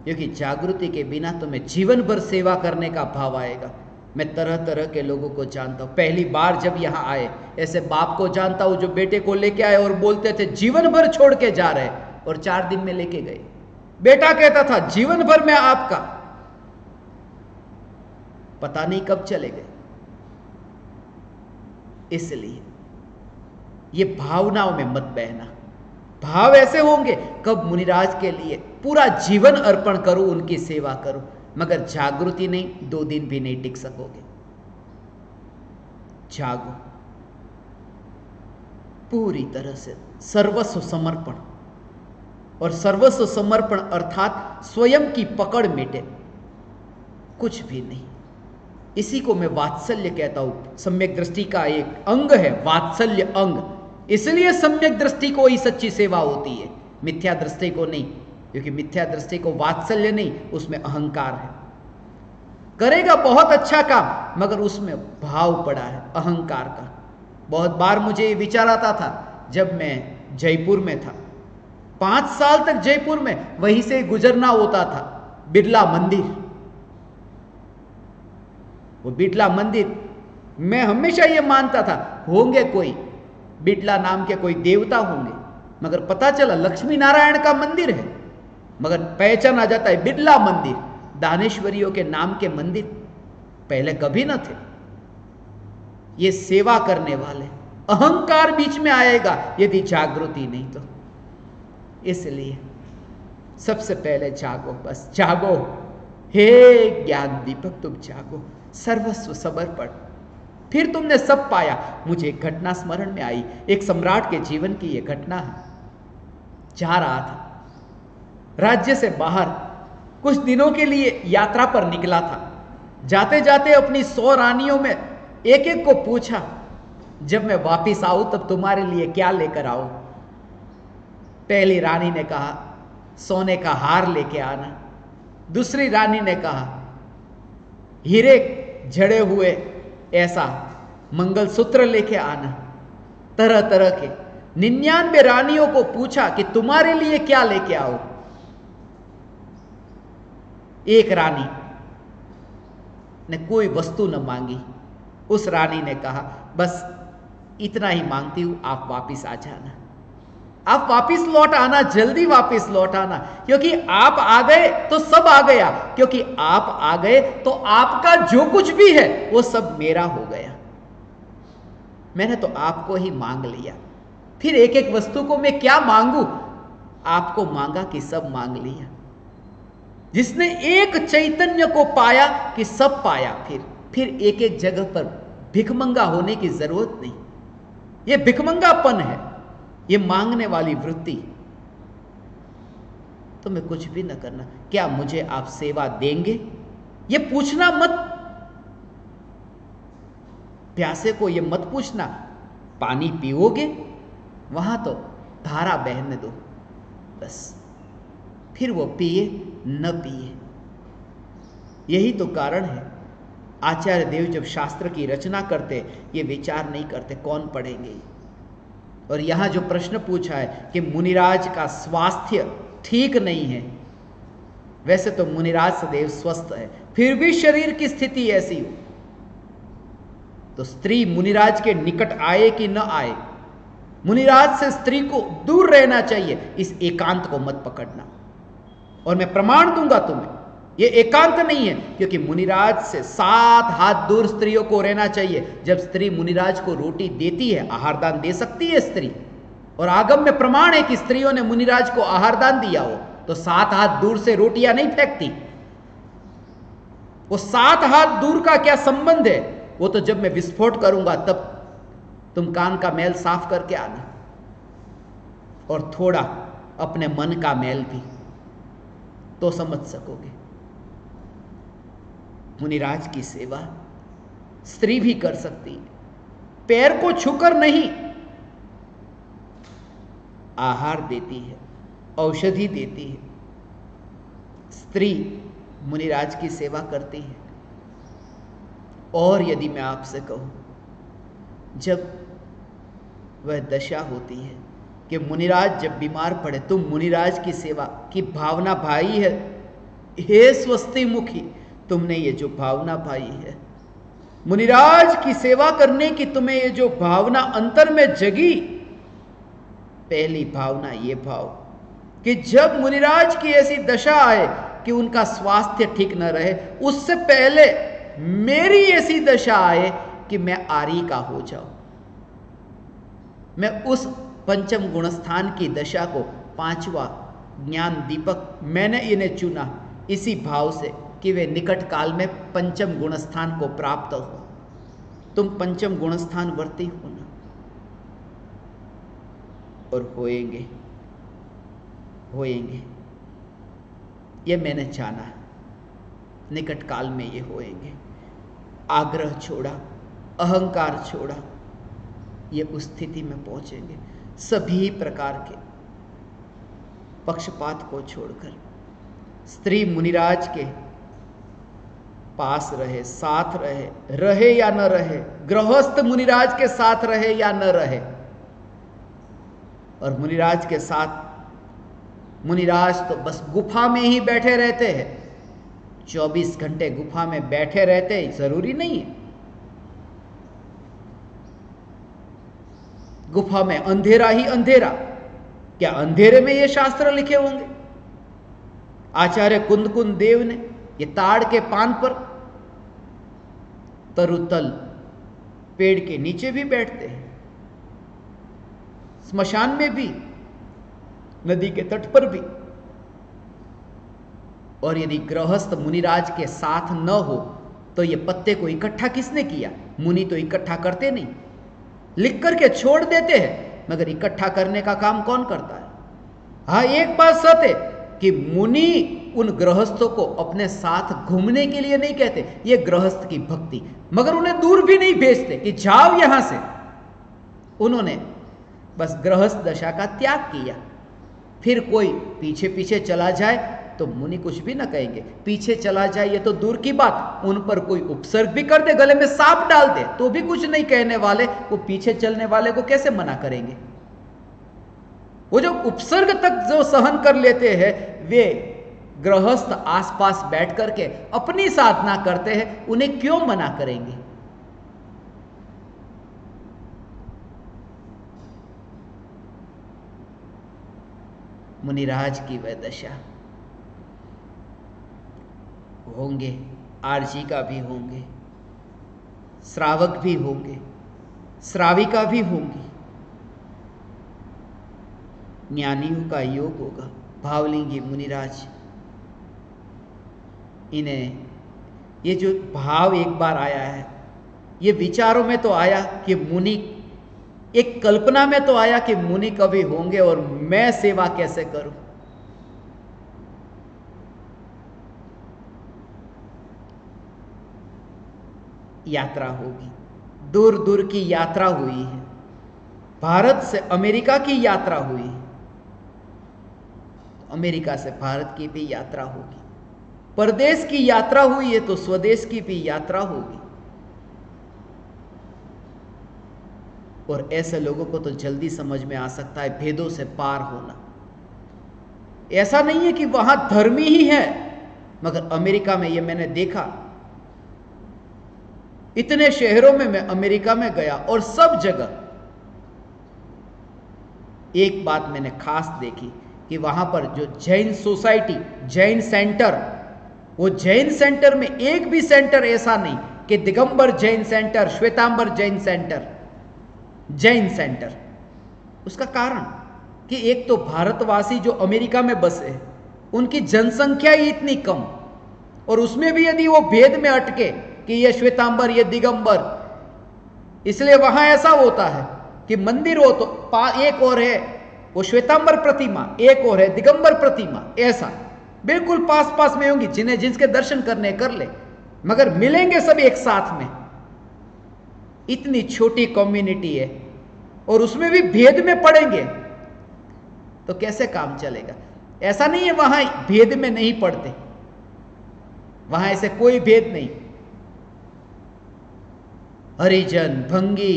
क्योंकि जागृति के बिना तुम्हें जीवन भर सेवा करने का भाव आएगा। मैं तरह तरह के लोगों को जानता हूं। पहली बार जब यहां आए, ऐसे बाप को जानता हूं जो बेटे को लेके आए और बोलते थे जीवन भर छोड़ के जा रहे, और 4 दिन में लेके गए। बेटा कहता था जीवन भर में आपका, पता नहीं कब चले गए। इसलिए ये भावनाओं में मत बहना। भाव ऐसे होंगे, कब मुनिराज के लिए पूरा जीवन अर्पण करूं, उनकी सेवा करूं, मगर जागृति नहीं, 2 दिन भी नहीं टिक सकोगे। जागो पूरी तरह से, सर्वस्व समर्पण। और सर्वस्व समर्पण अर्थात स्वयं की पकड़ मिटे, कुछ भी नहीं। इसी को मैं वात्सल्य कहता हूं। सम्यक दृष्टि का एक अंग है वात्सल्य अंग, इसलिए सम्यक दृष्टि को ही सच्ची सेवा होती है, मिथ्या दृष्टि को नहीं। क्योंकि मिथ्या दृष्टि को वात्सल्य नहीं, उसमें अहंकार है। करेगा बहुत अच्छा काम, मगर उसमें भाव पड़ा है अहंकार का। बहुत बार मुझे ये विचार आता था जब मैं जयपुर में था, 5 साल तक जयपुर में वहीं से गुजरना होता था। बिरला मंदिर, वो बिरला मंदिर, मैं हमेशा ये मानता था होंगे कोई बिरला नाम के कोई देवता होंगे, मगर पता चला लक्ष्मी नारायण का मंदिर है, मगर पहचाना जाता है बिरला मंदिर। दानेश्वरियों के नाम के मंदिर पहले कभी न थे। ये सेवा करने वाले, अहंकार बीच में आएगा यदि जागृति नहीं तो। इसलिए सबसे पहले जागो, बस जागो। हे ज्ञान दीपक तुम जागो, सर्वस्व समर्पण। फिर तुमने सब पाया। मुझे एक घटना स्मरण में आई, एक सम्राट के जीवन की यह घटना है। जा रहा था राज्य से बाहर, कुछ दिनों के लिए यात्रा पर निकला था। जाते जाते अपनी 100 रानियों में एक एक को पूछा, जब मैं वापिस आऊं तब तुम्हारे लिए क्या लेकर आऊं। पहली रानी ने कहा सोने का हार लेके आना। दूसरी रानी ने कहा हीरे जड़े हुए ऐसा मंगलसूत्र लेके आना। तरह तरह के 99 रानियों को पूछा कि तुम्हारे लिए क्या लेके आओ। एक रानी ने कोई वस्तु न मांगी। उस रानी ने कहा बस इतना ही मांगती हूं, आप वापिस आ जाना, आप वापिस लौट आना, जल्दी वापिस लौट आना, क्योंकि आप आ गए तो सब आ गया, क्योंकि आप आ गए तो आपका जो कुछ भी है वो सब मेरा हो गया। मैंने तो आपको ही मांग लिया, फिर एक एक वस्तु को मैं क्या मांगू। आपको मांगा कि सब मांग लिया। जिसने एक चैतन्य को पाया कि सब पाया, फिर एक एक जगह पर भिखमंगा होने की जरूरत नहीं। यह भिखमंगापन है, ये मांगने वाली वृत्ति। तुम्हें कुछ भी न करना, क्या मुझे आप सेवा देंगे ये पूछना मत। प्यासे को ये मत पूछना पानी पियोगे, वहां तो धारा बहने दो बस, फिर वो पिए न पिए। यही तो कारण है आचार्य देव जब शास्त्र की रचना करते ये विचार नहीं करते कौन पढ़ेंगे। और यहां जो प्रश्न पूछा है कि मुनिराज का स्वास्थ्य ठीक नहीं है, वैसे तो मुनिराज सदैव स्वस्थ है, फिर भी शरीर की स्थिति ऐसी हो तो स्त्री मुनिराज के निकट आए कि न आए, मुनिराज से स्त्री को दूर रहना चाहिए। इस एकांत को मत पकड़ना, और मैं प्रमाण दूंगा तुम्हें ये एकांत नहीं है, क्योंकि मुनिराज से 7 हाथ दूर स्त्रियों को रहना चाहिए। जब स्त्री मुनिराज को रोटी देती है, आहार दान दे सकती है स्त्री, और आगम में प्रमाण है कि स्त्रियों ने मुनिराज को आहार दान दिया हो तो 7 हाथ दूर से रोटियां नहीं फेंकती। वो 7 हाथ दूर का क्या संबंध है, वो तो जब मैं विस्फोट करूंगा तब तुम कान का मैल साफ करके आना, और थोड़ा अपने मन का मैल भी, तो समझ सकोगे। मुनिराज की सेवा स्त्री भी कर सकती है, पैर को छूकर नहीं, आहार देती है, औषधि देती है। स्त्री मुनिराज की सेवा करती है। और यदि मैं आपसे कहूं, जब वह दशा होती है कि मुनिराज जब बीमार पड़े तो मुनिराज की सेवा की भावना भाई है। हे स्वस्ति मुखी, तुमने ये जो भावना भाई है, मुनिराज की सेवा करने की तुम्हें ये जो भावना अंतर में जगी, पहली भावना ये भाव कि जब मुनिराज की ऐसी दशा आए कि उनका स्वास्थ्य ठीक न रहे, उससे पहले मेरी ऐसी दशा आए कि मैं आरी का हो जाऊं। मैं उस पंचम गुणस्थान की दशा को पांचवा ज्ञान दीपक मैंने इन्हें चुना इसी भाव से कि वे निकट काल में पंचम गुणस्थान को प्राप्त हो। तुम पंचम गुणस्थान वर्ती हो ना, और होएंगे होएंगे, ये मैंने जाना, निकट काल में ये होएंगे। आग्रह छोड़ा, अहंकार छोड़ा, ये उस स्थिति में पहुंचेंगे। सभी प्रकार के पक्षपात को छोड़कर स्त्री मुनिराज के पास रहे, साथ रहे, रहे या न रहे, गृहस्थ मुनिराज के साथ रहे या न रहे, और मुनिराज के साथ, मुनिराज तो बस गुफा में ही बैठे रहते हैं, 24 घंटे गुफा में बैठे रहते हैं, जरूरी नहीं है। गुफा में अंधेरा ही अंधेरा, क्या अंधेरे में ये शास्त्र लिखे होंगे? आचार्य कुंदकुंद देव ने ये ताड़ के पान पर तरुतल पेड़ के नीचे भी बैठते हैं, स्मशान में भी, नदी के तट पर भी। और यदि गृहस्थ मुनिराज के साथ न हो तो ये पत्ते को इकट्ठा किसने किया? मुनि तो इकट्ठा करते नहीं, लिख करके छोड़ देते हैं, मगर इकट्ठा करने का काम कौन करता है? हाँ, एक बात सत्य है कि मुनि उन गृहस्थों को अपने साथ घूमने के लिए नहीं कहते, ये गृहस्थ की भक्ति, मगर उन्हें दूर भी नहीं भेजते कि जाओ यहां से। उन्होंने बस गृहस्थ दशा का त्याग किया। फिर कोई पीछे पीछे चला जाए तो मुनि कुछ भी ना कहेंगे, पीछे चला जाए ये तो दूर की बात, उन पर कोई उपसर्ग भी कर दे, गले में सांप डाल दे तो भी कुछ नहीं कहने वाले, वो पीछे चलने वाले को कैसे मना करेंगे? वो जो उपसर्ग तक जो सहन कर लेते हैं, वे गृहस्थ आसपास बैठ करके अपनी साधना करते हैं, उन्हें क्यों मना करेंगे? मुनिराज की वह दशा होंगे, आरजी का भी होंगे, श्रावक भी होंगे, श्राविका भी होंगी, ज्ञानियों का योग होगा। भावलिंगी मुनिराज, इन्हें ये जो भाव एक बार आया है, ये विचारों में तो आया कि मुनि, एक कल्पना में तो आया कि मुनि कभी होंगे और मैं सेवा कैसे करूं। यात्रा होगी, दूर दूर की यात्रा हुई है, भारत से अमेरिका की यात्रा हुई है, अमेरिका से भारत की भी यात्रा होगी, परदेश की यात्रा हुई है तो स्वदेश की भी यात्रा होगी। और ऐसे लोगों को तो जल्दी समझ में आ सकता है भेदों से पार होना। ऐसा नहीं है कि वहां धर्मी ही है, मगर अमेरिका में ये मैंने देखा, इतने शहरों में मैं अमेरिका में गया और सब जगह एक बात मैंने खास देखी कि वहां पर जो जैन सोसाइटी, जैन सेंटर, वो जैन सेंटर में एक भी सेंटर ऐसा नहीं कि Digambar Jain centre, Shvetambar Jain centre, Jain centre. उसका कारण कि एक तो भारतवासी जो अमेरिका में बसे हैं, उनकी जनसंख्या ही इतनी कम, और उसमें भी यदि वो भेद में अटके कि ये श्वेतांबर, ये दिगंबर, इसलिए वहां ऐसा होता है कि मंदिर हो तो एक और है वो श्वेतांबर प्रतिमा, एक और है दिगंबर प्रतिमा, ऐसा बिल्कुल पास पास में होंगी, जिन्हें जिसके दर्शन करने कर ले, मगर मिलेंगे सब एक साथ में। इतनी छोटी कम्युनिटी है और उसमें भी भेद में पड़ेंगे तो कैसे काम चलेगा? ऐसा नहीं है वहां भेद में नहीं पड़ते, वहां ऐसे कोई भेद नहीं। हरिजन, भंगी,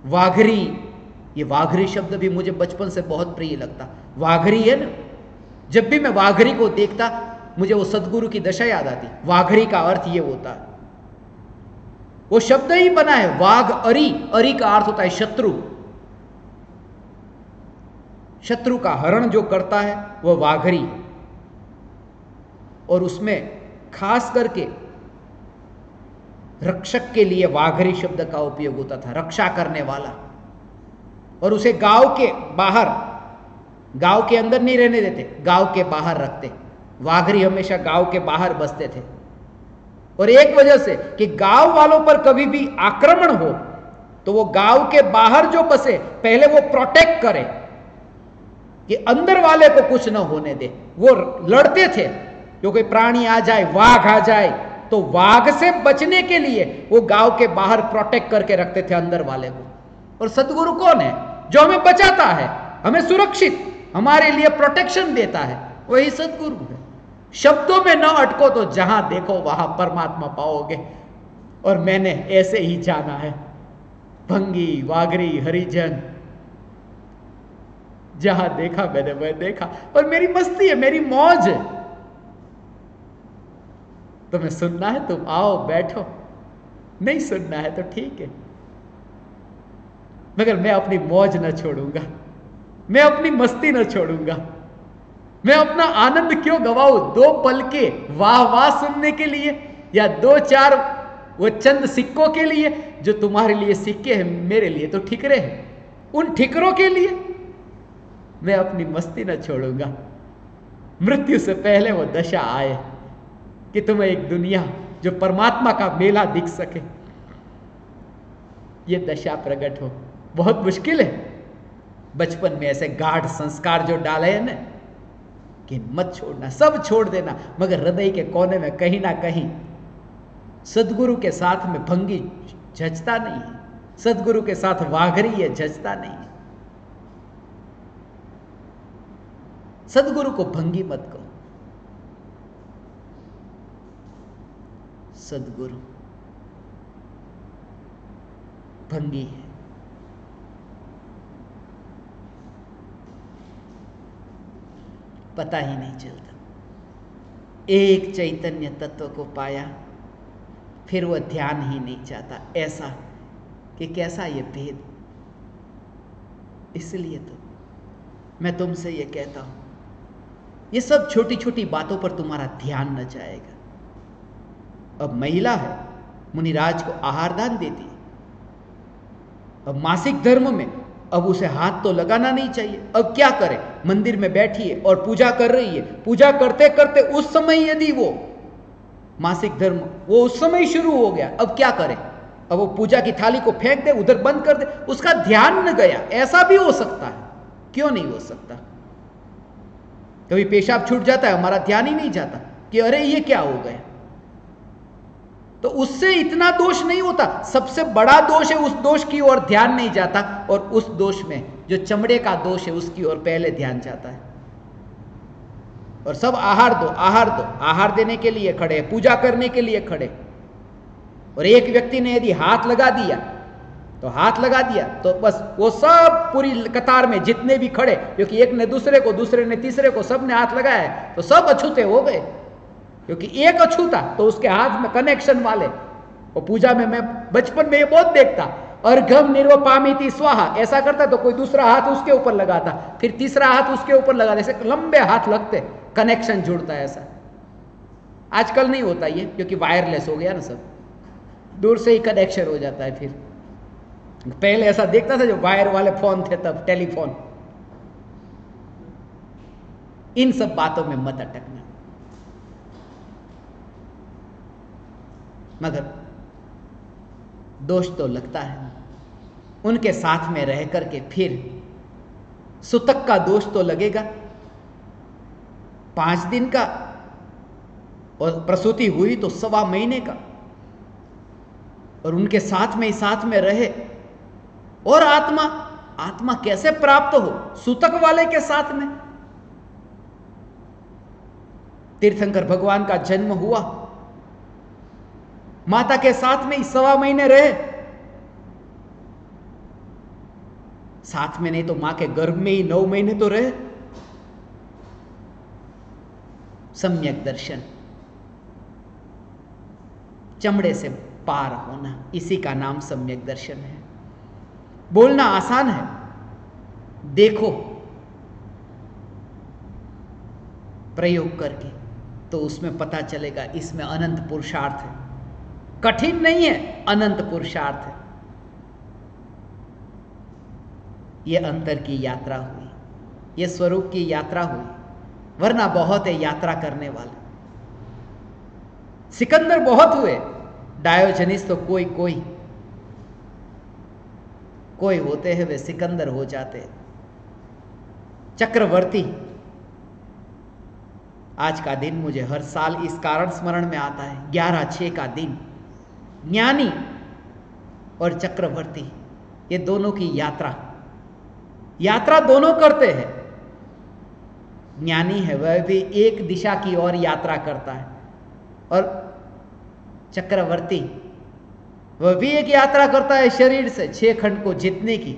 वाघरी, ये वाघरी शब्द भी मुझे बचपन से बहुत प्रिय लगता। वाघरी है ना, जब भी मैं वाघरी को देखता मुझे वो सदगुरु की दशा याद आती। वाघरी का अर्थ ये होता है, वो शब्द ही बना है वाघ अरी, अरी का अर्थ होता है शत्रु। शत्रु का हरण जो करता है वह वाघरी, और उसमें खास करके रक्षक के लिए वाघरी शब्द का उपयोग होता था, रक्षा करने वाला। और उसे गांव के बाहर, गांव के अंदर नहीं रहने देते, गांव के बाहर रखते। वाघरी हमेशा गांव के बाहर बसते थे, और एक वजह से कि गांव वालों पर कभी भी आक्रमण हो तो वो गांव के बाहर जो बसे पहले वो प्रोटेक्ट करे कि अंदर वाले को कुछ ना होने दे। वो लड़ते थे, क्योंकि प्राणी आ जाए, वाघ आ जाए, तो वाघ से बचने के लिए वो गांव के बाहर प्रोटेक्ट करके रखते थे अंदर वाले को। और सदगुरु कौन है? जो हमें बचाता है, हमें सुरक्षित, हमारे लिए प्रोटेक्शन देता है, वही सदगुरु है। शब्दों में न अटको तो जहां देखो वहां परमात्मा पाओगे। और मैंने ऐसे ही जाना है, भंगी, वाघरी, हरिजन, जहां देखा मैंने वह देखा, और मेरी मस्ती है, मेरी मौज है। तुम्हें सुनना है तुम आओ बैठो, नहीं सुनना है तो ठीक है, मगर मैं अपनी मौज न छोड़ूंगा, मैं अपनी मस्ती न छोड़ूंगा। मैं अपना आनंद क्यों गवाऊं दो पल के वाह वाह सुनने के लिए, या दो चार वो चंद सिक्कों के लिए जो तुम्हारे लिए सिक्के हैं, मेरे लिए तो ठिकरे हैं। उन ठिकरों के लिए मैं अपनी मस्ती न छोड़ूंगा। मृत्यु से पहले वो दशा आए कि तुम्हें एक दुनिया जो परमात्मा का मेला दिख सके, ये दशा प्रकट हो। बहुत मुश्किल है। बचपन में ऐसे गाढ़ संस्कार जो डाले हैं ना कि मत छोड़ना, सब छोड़ देना, मगर हृदय के कोने में कहीं ना कहीं सदगुरु के साथ में भंगी जचता नहीं है, सदगुरु के साथ वाघरी है जचता नहीं है। सदगुरु को भंगी मत कहो। सदगुरु भंगी है। पता ही नहीं चलता। एक चैतन्य तत्व को पाया, फिर वह ध्यान ही नहीं चाहता। ऐसा कि कैसा ये भेद। इसलिए तो मैं तुमसे ये कहता हूं, ये सब छोटी छोटी बातों पर तुम्हारा ध्यान न जाएगा। अब महिला है, मुनिराज को आहार दान देती है। अब मासिक धर्म में अब उसे हाथ तो लगाना नहीं चाहिए। अब क्या करे? मंदिर में बैठी है और पूजा कर रही है। पूजा करते करते उस समय यदि वो मासिक धर्म वो उस समय शुरू हो गया, अब क्या करे? अब वो पूजा की थाली को फेंक दे, उधर बंद कर दे, उसका ध्यान न गया। ऐसा भी हो सकता है, क्यों नहीं हो सकता? कभी पेशाब छूट जाता है, हमारा ध्यान ही नहीं जाता कि अरे ये क्या हो गया। तो उससे इतना दोष नहीं होता। सबसे बड़ा दोष है उस दोष की ओर ध्यान नहीं जाता, और उस दोष में जो चमड़े का दोष है उसकी ओर पहले ध्यान जाता है। और सब आहार दो, आहार दो, आहार देने के लिए खड़े, पूजा करने के लिए खड़े। और एक व्यक्ति ने यदि हाथ लगा दिया तो हाथ लगा दिया तो बस वो सब पूरी कतार में जितने भी खड़े, क्योंकि एक ने दूसरे को, दूसरे ने तीसरे को, सब ने हाथ लगाया है, तो सब अछूते हो गए। क्योंकि एक अछूता तो उसके हाथ में कनेक्शन वाले। और पूजा में मैं बचपन में ये बहुत देखता, अर्घम निर्वपामिति स्वाहा, ऐसा करता तो कोई दूसरा हाथ उसके ऊपर लगाता, फिर तीसरा हाथ उसके ऊपर लगाता, ऐसे लंबे हाथ लगते, कनेक्शन जुड़ता है। ऐसा आजकल नहीं होता ये, क्योंकि वायरलेस हो गया ना, सब दूर से ही कनेक्शन हो जाता है। फिर पहले ऐसा देखता था जो वायर वाले फोन थे तब, टेलीफोन। इन सब बातों में मत अटकना। मगर दोष तो लगता है उनके साथ में रह करके, फिर सुतक का दोष तो लगेगा। 5 दिन का और प्रसूति हुई तो 1.25 महीने का, और उनके साथ में रहे। और आत्मा कैसे प्राप्त हो? सुतक वाले के साथ में। तीर्थंकर भगवान का जन्म हुआ, माता के साथ में 1.25 महीने रहे। साथ में नहीं तो मां के गर्भ में ही 9 महीने तो रहे। सम्यक दर्शन, चमड़े से पार होना, इसी का नाम सम्यक दर्शन है। बोलना आसान है, देखो प्रयोग करके तो उसमें पता चलेगा, इसमें अनंत पुरुषार्थ है। कठिन नहीं है, अनंत पुरुषार्थ है। ये अंतर की यात्रा हुई, ये स्वरूप की यात्रा हुई, वरना बहुत है यात्रा करने वाले। सिकंदर बहुत हुए, डायोजनीस तो कोई होते हैं वे सिकंदर हो जाते हैं। चक्रवर्ती, आज का दिन मुझे हर साल इस कारण स्मरण में आता है, 11/6 का दिन। ज्ञानी और चक्रवर्ती, ये दोनों की यात्रा दोनों करते हैं। ज्ञानी है वह भी एक दिशा की ओर यात्रा करता है, और चक्रवर्ती वह भी एक यात्रा करता है शरीर से 6 खंड को जीतने की।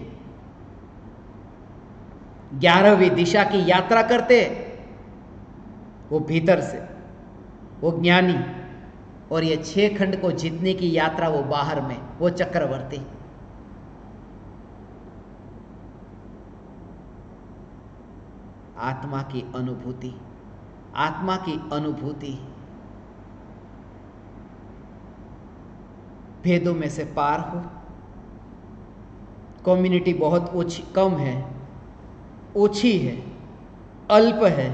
11वीं दिशा की यात्रा करते हैं वो भीतर से, वो ज्ञानी, और ये 6 खंड को जीतने की यात्रा वो बाहर में, वो चक्रवर्ती। आत्मा की अनुभूति भेदों में से पार हो। कम्युनिटी बहुत कम है, ओछी है, अल्प है।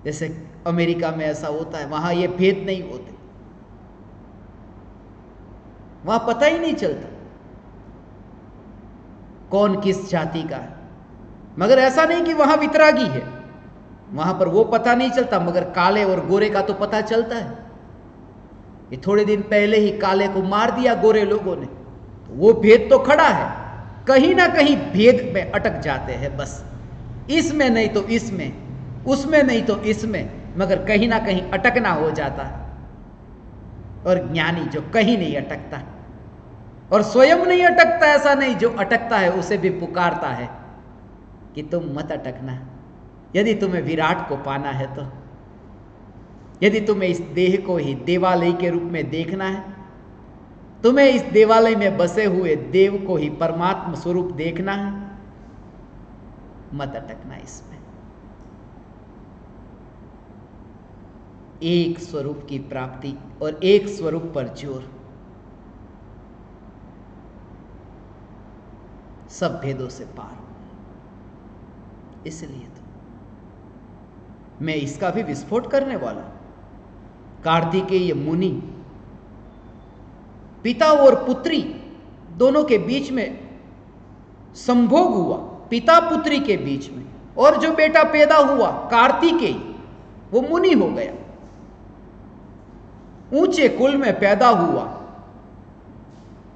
जैसे अमेरिका में ऐसा होता है, वहां ये भेद नहीं होते, वहां पता ही नहीं चलता कौन किस जाति का है। मगर ऐसा नहीं कि वहां वितरागी है, वहां पर वो पता नहीं चलता, मगर काले और गोरे का तो पता चलता है। ये थोड़े दिन पहले ही काले को मार दिया गोरे लोगों ने, तो वो भेद तो खड़ा है। कहीं ना कहीं भेद में अटक जाते हैं, बस इसमें नहीं तो इसमें, उसमें नहीं तो इसमें, मगर कहीं ना कहीं अटकना हो जाता है। और ज्ञानी जो कहीं नहीं अटकता, और स्वयं नहीं अटकता, ऐसा नहीं, जो अटकता है उसे भी पुकारता है कि तुम मत अटकना। यदि तुम्हें विराट को पाना है तो, यदि तुम्हें इस देह को ही देवालय के रूप में देखना है, तुम्हें इस देवालय में बसे हुए देव को ही परमात्मा स्वरूप देखना है, मत अटकना इसमें। एक स्वरूप की प्राप्ति और एक स्वरूप पर जोर, सब भेदों से पार। इसलिए तो मैं इसका भी विस्फोट करने वाला हूं। कार्तिकेय मुनि, पिता और पुत्री दोनों के बीच में संभोग हुआ, पिता पुत्री के बीच में, और जो बेटा पैदा हुआ कार्तिकेय, वो मुनि हो गया, ऊंचे कुल में पैदा हुआ।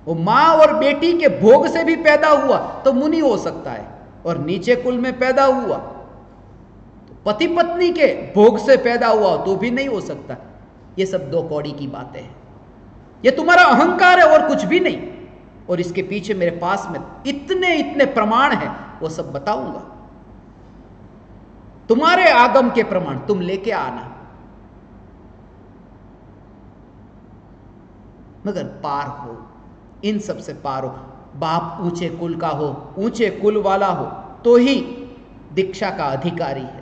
वो मां और बेटी के भोग से भी पैदा हुआ तो मुनि हो सकता है, और नीचे कुल में पैदा हुआ तो पति पत्नी के भोग से पैदा हुआ तो भी नहीं हो सकता। ये सब 2 कौड़ी की बातें हैं, ये तुम्हारा अहंकार है और कुछ भी नहीं। और इसके पीछे मेरे पास में इतने प्रमाण हैं, वो सब बताऊंगा। तुम्हारे आगम के प्रमाण तुम लेके आना, मगर पार हो, इन सब से पार हो। बाप ऊंचे कुल का हो, ऊंचे कुल वाला हो तो ही दीक्षा का अधिकारी है।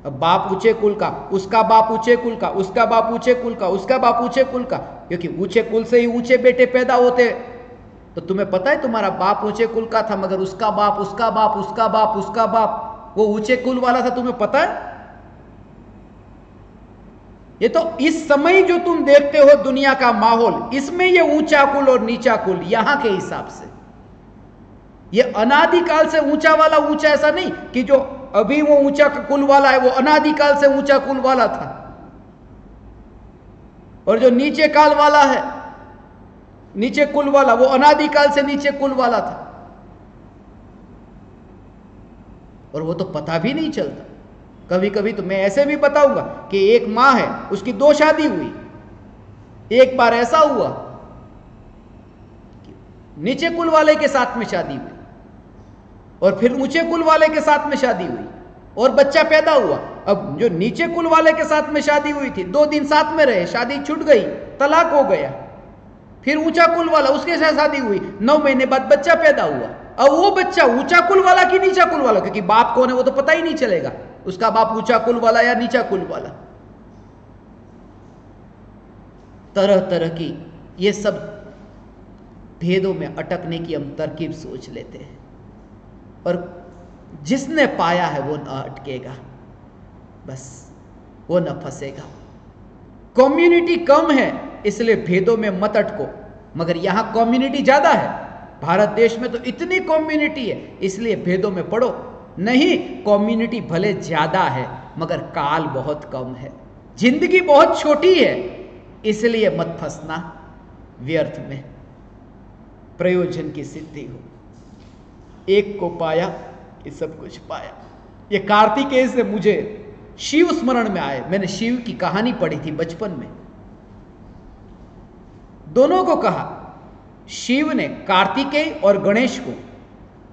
अब बाप ऊंचे कुल का, उसका बाप ऊंचे कुल का, उसका बाप ऊंचे कुल का, उसका बाप ऊंचे कुल का, क्योंकि ऊंचे कुल से ही ऊंचे बेटे पैदा होते। तो तुम्हें पता है तुम्हारा बाप ऊंचे कुल का था, मगर उसका बाप, उसका बाप, उसका बाप, उसका बाप वो ऊंचे कुल वाला था, तुम्हें पता है? ये तो इस समय जो तुम देखते हो दुनिया का माहौल, इसमें ये ऊंचा कुल और नीचा कुल यहां के हिसाब से, ये अनादिकाल से ऊंचा वाला ऊंचा, ऐसा नहीं कि जो अभी वो ऊंचा कुल वाला है वो अनादिकाल से ऊंचा कुल वाला था, और जो नीचे काल वाला है, नीचे कुल वाला, वो अनादिकाल से नीचे कुल वाला था। और वो तो पता भी नहीं चलता। कभी कभी तो मैं ऐसे भी बताऊंगा कि एक मां है, उसकी 2 शादी हुई। एक बार ऐसा हुआ नीचे कुल वाले के साथ में शादी हुई, और फिर ऊंचे कुल वाले के साथ में शादी हुई, और बच्चा पैदा हुआ। अब जो नीचे कुल वाले के साथ में शादी हुई थी, 2 दिन साथ में रहे, शादी छूट गई, तलाक हो गया। फिर ऊंचा कुल वाला, उसके साथ शादी हुई, 9 महीने बाद बच्चा पैदा हुआ। अब वो बच्चा ऊंचा कुल वाला कि नीचा कुल वाला, क्योंकि बाप कौन है वो तो पता ही नहीं चलेगा, उसका बाप ऊंचा कुल वाला या नीचा कुल वाला। तरह तरह की ये सब भेदों में अटकने की हम तरकीब सोच लेते हैं, और जिसने पाया है वो न अटकेगा, बस वो न फंसेगा। कम्युनिटी कम है इसलिए भेदों में मत अटको, मगर यहां कम्युनिटी ज्यादा है। भारत देश में तो इतनी कम्युनिटी है इसलिए भेदों में पड़ो नहीं। कम्युनिटी भले ज्यादा है मगर काल बहुत कम है, जिंदगी बहुत छोटी है, इसलिए मत फंसना व्यर्थ में, प्रयोजन की सिद्धि हो। एक को पाया कि सब कुछ पाया। ये कार्तिकेय से मुझे शिव स्मरण में आए। मैंने शिव की कहानी पढ़ी थी बचपन में। दोनों को कहा, शिव ने कार्तिकेय और गणेश को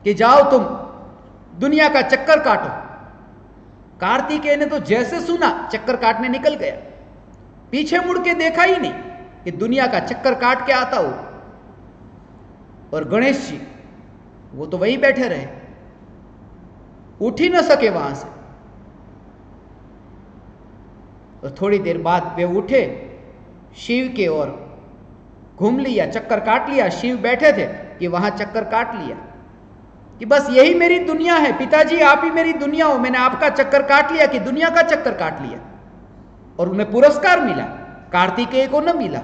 कि जाओ तुम दुनिया का चक्कर काटो। कार्तिकेय ने तो जैसे सुना चक्कर काटने निकल गया, पीछे मुड़ के देखा ही नहीं कि दुनिया का चक्कर काट के आता हो। और गणेश जी वो तो वहीं बैठे रहे, उठ ही न सके वहां से। और थोड़ी देर बाद वे उठे, शिव के ओर घूम लिया, चक्कर काट लिया। शिव बैठे थे कि वहां चक्कर काट लिया कि बस यही मेरी दुनिया है पिताजी, आप ही मेरी दुनिया हो। मैंने आपका चक्कर काट लिया कि दुनिया का चक्कर काट लिया। और उन्हें पुरस्कार मिला, कार्तिकेय को न मिला।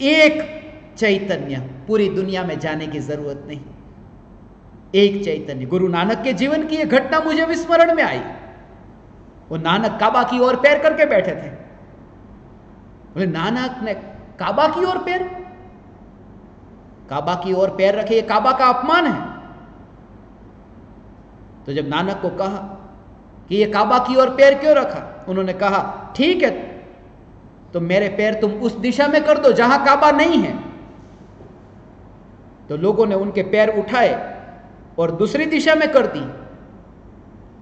एक चैतन्य, पूरी दुनिया में जाने की जरूरत नहीं, एक चैतन्य। गुरु नानक के जीवन की यह घटना मुझे विस्मरण में आई। वो नानक काबा की ओर पैर करके बैठे थे। बोले नानक ने काबा की ओर पैर, काबा की ओर पैर रखे, ये काबा का अपमान है। तो जब नानक को कहा कि ये काबा की ओर पैर क्यों रखा, उन्होंने कहा ठीक है तो मेरे पैर तुम उस दिशा में कर दो जहां काबा नहीं है। तो लोगों ने उनके पैर उठाए और दूसरी दिशा में कर दी,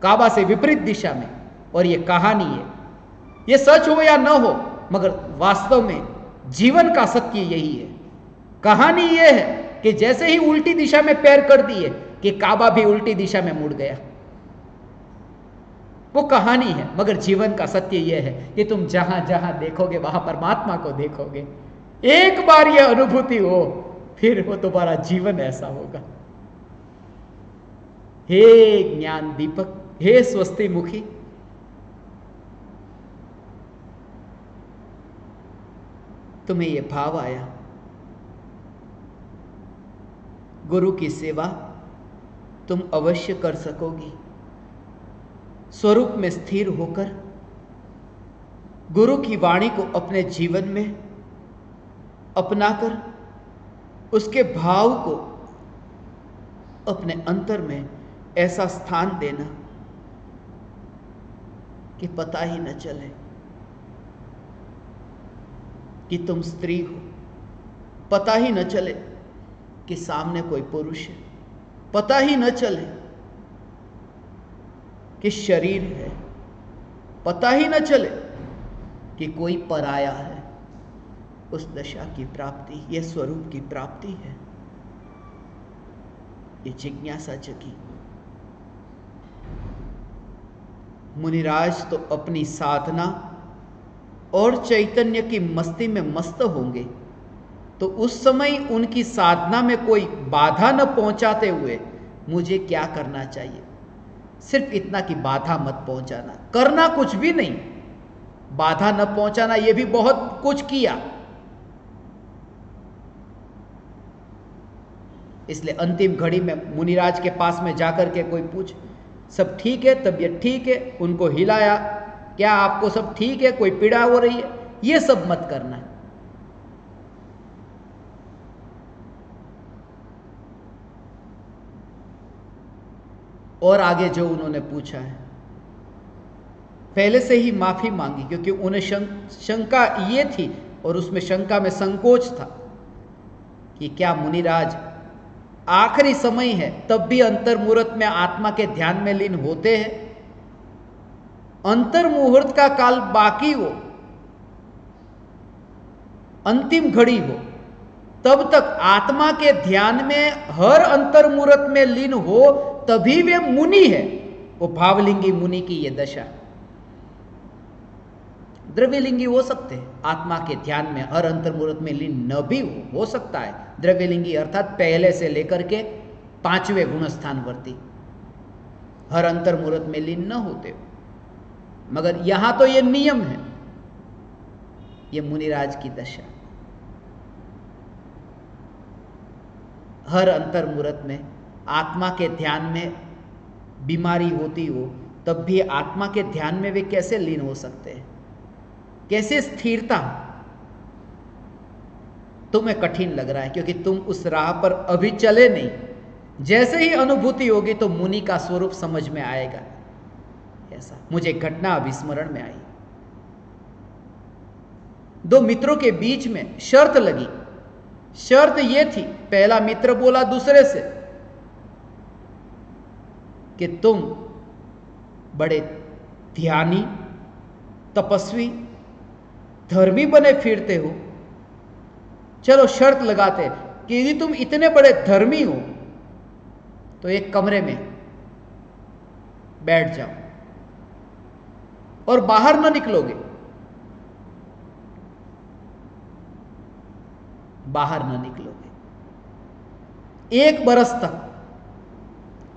काबा से विपरीत दिशा में। और ये कहानी है, ये सच हो या न हो, मगर वास्तव में जीवन का सत्य यही है। कहानी यह है कि जैसे ही उल्टी दिशा में पैर कर दिए कि काबा भी उल्टी दिशा में मुड़ गया। वो कहानी है, मगर जीवन का सत्य यह है कि तुम जहां जहां देखोगे वहां परमात्मा को देखोगे। एक बार यह अनुभूति हो, फिर वो तुम्हारा जीवन ऐसा होगा। हे ज्ञान दीपक, हे स्वस्ति मुखी, तुम्हें यह भाव आया, गुरु की सेवा तुम अवश्य कर सकोगी। स्वरूप में स्थिर होकर गुरु की वाणी को अपने जीवन में अपनाकर उसके भाव को अपने अंतर में ऐसा स्थान देना कि पता ही न चले कि तुम स्त्री हो, पता ही न चले कि सामने कोई पुरुष है, पता ही न चले कि शरीर है, पता ही न चले कि कोई पराया है। उस दशा की प्राप्ति, यह स्वरूप की प्राप्ति है। ये जिज्ञासा जगी। मुनिराज तो अपनी साधना और चैतन्य की मस्ती में मस्त होंगे, तो उस समय उनकी साधना में कोई बाधा न पहुंचाते हुए मुझे क्या करना चाहिए? सिर्फ इतना कि बाधा मत पहुंचाना, करना कुछ भी नहीं, बाधा न पहुंचाना, यह भी बहुत कुछ किया। इसलिए अंतिम घड़ी में मुनिराज के पास में जाकर के कोई पूछ, सब ठीक है, तबीयत ठीक है, उनको हिलाया, क्या आपको सब ठीक है, कोई पीड़ा हो रही है, ये सब मत करना। और आगे जो उन्होंने पूछा है, पहले से ही माफी मांगी, क्योंकि उन्हें शंका ये थी और उसमें शंका में संकोच था कि क्या मुनिराज आखिरी समय है तब भी अंतर्मुहूर्त में आत्मा के ध्यान में लीन होते हैं? अंतर्मुहूर्त का काल बाकी हो, अंतिम घड़ी हो, तब तक आत्मा के ध्यान में हर अंतर्मुहूर्त में लीन हो, तभी वे मुनि है। वो भावलिंगी मुनि की ये दशा। द्रव्यलिंगी हो सकते हैं, आत्मा के ध्यान में हर अंतर्मुहूर्त में लीन न भी हो सकता है। द्रव्यलिंगी अर्थात पहले से लेकर के 5वें गुणस्थानवर्ती हर अंतर्मुहूर्त में लीन न होते हो, मगर यहां तो ये नियम है, ये मुनिराज की दशा। हर अंतर्मुहूर्त में आत्मा के ध्यान में बीमारी होती हो, तब भी आत्मा के ध्यान में वे कैसे लीन हो सकते हैं? कैसे स्थिरता? तुम्हें कठिन लग रहा है क्योंकि तुम उस राह पर अभी चले नहीं। जैसे ही अनुभूति होगी तो मुनि का स्वरूप समझ में आएगा। ऐसा मुझे घटना अभिस्मरण में आई। 2 मित्रों के बीच में शर्त लगी। शर्त यह थी, पहला मित्र बोला दूसरे से कि तुम बड़े ध्यानी, तपस्वी, धर्मी बने फिरते हो, चलो शर्त लगाते कि यदि तुम इतने बड़े धर्मी हो तो एक कमरे में बैठ जाओ और बाहर न निकलोगे, बाहर न निकलोगे 1 बरस तक।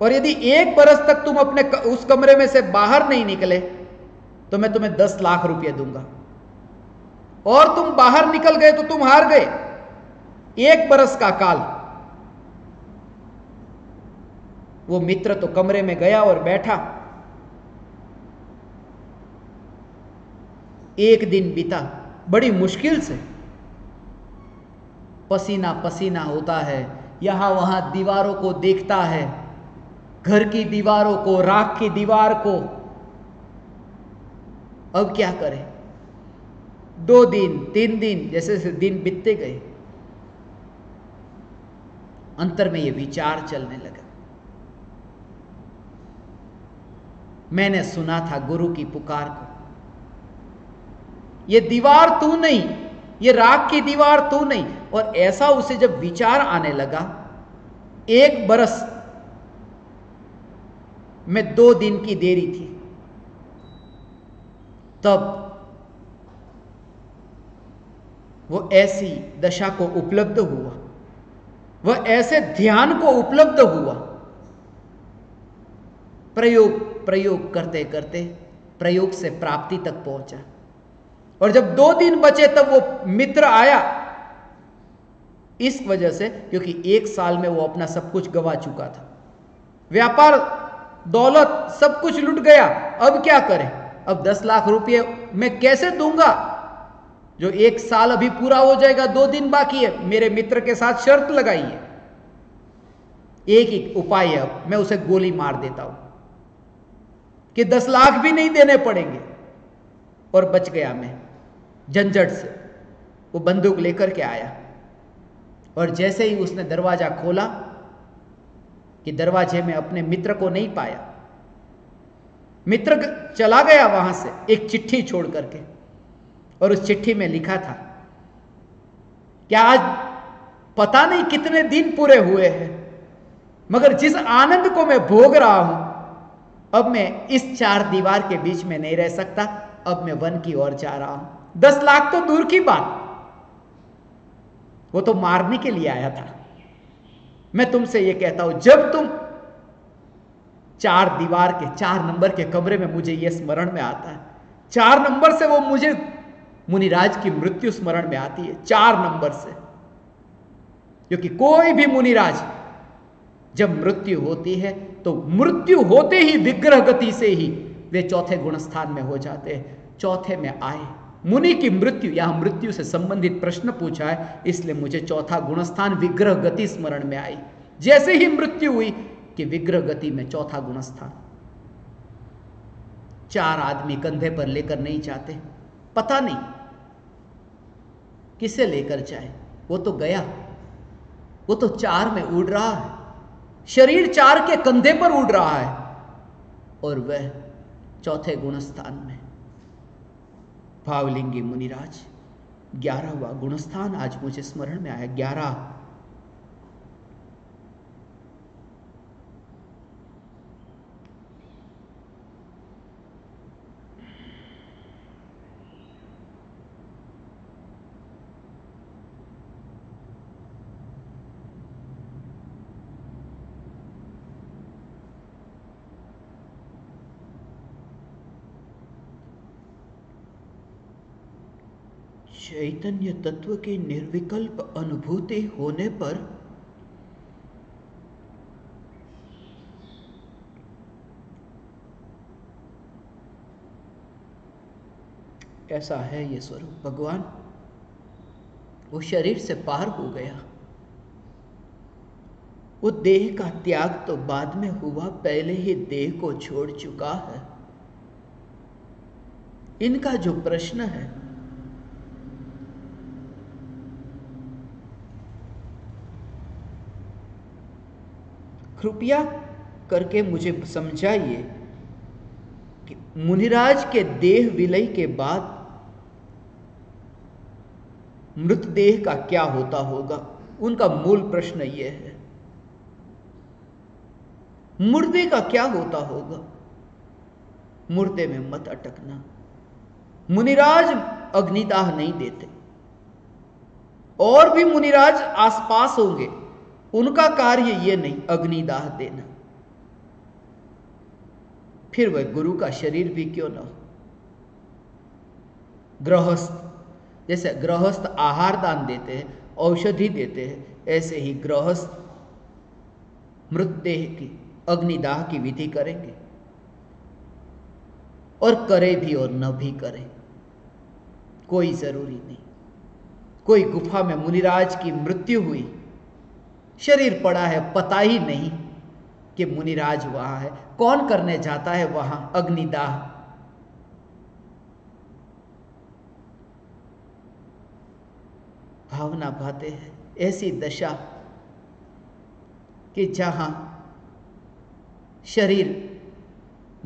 और यदि 1 बरस तक तुम अपने उस कमरे में से बाहर नहीं निकले तो मैं तुम्हें 10 लाख रुपए दूंगा, और तुम बाहर निकल गए तो तुम हार गए। 1 बरस का काल। वो मित्र तो कमरे में गया और बैठा। 1 दिन बीता बड़ी मुश्किल से, पसीना पसीना होता है, यहां वहां दीवारों को देखता है, घर की दीवारों को, राख की दीवार को। अब क्या करे? 2 दिन 3 दिन जैसे जैसे दिन बीतते गए, अंतर में यह विचार चलने लगा। मैंने सुना था गुरु की पुकार को, ये दीवार तू नहीं, ये राख की दीवार तू नहीं। और ऐसा उसे जब विचार आने लगा, 1 बरस में 2 दिन की देरी थी, तब वो ऐसी दशा को उपलब्ध हुआ, वह ऐसे ध्यान को उपलब्ध हुआ। प्रयोग करते करते प्रयोग से प्राप्ति तक पहुंचा। और जब 2 दिन बचे तब वो मित्र आया, इस वजह से क्योंकि 1 साल में वो अपना सब कुछ गवा चुका था, व्यापार, दौलत सब कुछ लुट गया। अब क्या करें? अब 10 लाख रुपए मैं कैसे दूंगा? जो 1 साल अभी पूरा हो जाएगा, 2 दिन बाकी है। मेरे मित्र के साथ शर्त लगाई है, एक ही उपाय है, मैं उसे गोली मार देता हूं कि 10 लाख भी नहीं देने पड़ेंगे। और बच गया मैं झंझट से। वो बंदूक लेकर के आया और जैसे ही उसने दरवाजा खोला कि दरवाजे में अपने मित्र को नहीं पाया। मित्र चला गया वहां से एक चिट्ठी छोड़ करके, और उस चिट्ठी में लिखा था कि आज पता नहीं कितने दिन पूरे हुए हैं, मगर जिस आनंद को मैं भोग रहा हूं, अब मैं इस 4 दीवार के बीच में नहीं रह सकता, अब मैं वन की ओर जा रहा हूं। 10 लाख तो दूर की बात, वो तो मारने के लिए आया था। मैं तुमसे ये कहता हूं, जब तुम 4 दीवार के 4 नंबर के कमरे में, मुझे यह स्मरण में आता है, 4 नंबर से वो मुझे मुनिराज की मृत्यु स्मरण में आती है। 4 नंबर से, क्योंकि कोई भी मुनिराज जब मृत्यु होती है तो मृत्यु होते ही विग्रह गति से ही वे 4थे गुणस्थान में हो जाते हैं। 4थे में आए मुनि की मृत्यु, यहां मृत्यु से संबंधित प्रश्न पूछा है, इसलिए मुझे 4था गुणस्थान विग्रह गति स्मरण में आई। जैसे ही मृत्यु हुई कि विग्रह गति में 4था गुणस्थान। 4 आदमी कंधे पर लेकर नहीं जाते, पता नहीं किसे लेकर जाए, वो तो गया। वो तो 4 में उड़ रहा है, शरीर 4 के कंधे पर उड़ रहा है, और वह चौथे गुणस्थान में। भावलिंगी मुनिराज 11वां गुणस्थान आज मुझे स्मरण में आया, 11। चैतन्य तत्व की निर्विकल्प अनुभूति होने पर ऐसा है ये स्वरूप भगवान, वो शरीर से पार हो गया। वो देह का त्याग तो बाद में हुआ, पहले ही देह को छोड़ चुका है। इनका जो प्रश्न है, कृपया करके मुझे समझाइए कि मुनिराज के देह विलय के बाद मृतदेह का क्या होता होगा। उनका मूल प्रश्न यह है, मुर्दे का क्या होता होगा। मुर्दे में मत अटकना। मुनिराज अग्निदाह नहीं देते, और भी मुनिराज आसपास होंगे, उनका कार्य यह नहीं अग्निदाह देना। फिर वह गुरु का शरीर भी क्यों न हो। गृहस्थ, जैसे गृहस्थ आहार दान देते हैं, औषधि देते हैं, ऐसे ही गृहस्थ मृतदेह की अग्निदाह की विधि करेंगे, और करे भी और न भी करे, कोई जरूरी नहीं। कोई गुफा में मुनिराज की मृत्यु हुई, शरीर पड़ा है, पता ही नहीं कि मुनिराज वहां है। कौन करने जाता है वहां अग्निदाह। भावना भाते हैं ऐसी दशा कि जहां शरीर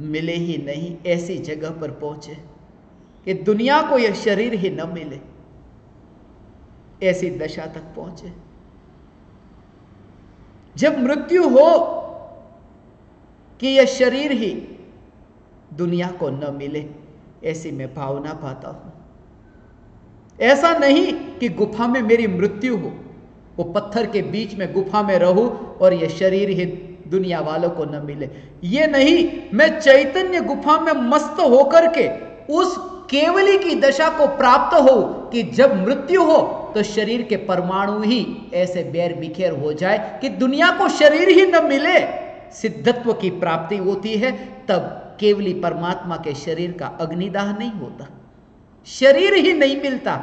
मिले ही नहीं, ऐसी जगह पर पहुंचे कि दुनिया को यह शरीर ही न मिले, ऐसी दशा तक पहुंचे। जब मृत्यु हो कि यह शरीर ही दुनिया को न मिले, ऐसी मैं भावना पाता हूं। ऐसा नहीं कि गुफा में मेरी मृत्यु हो, वो पत्थर के बीच में गुफा में रहूं और यह शरीर ही दुनिया वालों को न मिले। ये नहीं, मैं चैतन्य गुफा में मस्त होकर के उस केवली की दशा को प्राप्त हो कि जब मृत्यु हो तो शरीर के परमाणु ही ऐसे बेर बिखेर हो जाए कि दुनिया को शरीर ही न मिले। सिद्धत्व की प्राप्ति होती है तब केवली परमात्मा के शरीर का अग्निदाह नहीं होता, शरीर ही नहीं मिलता।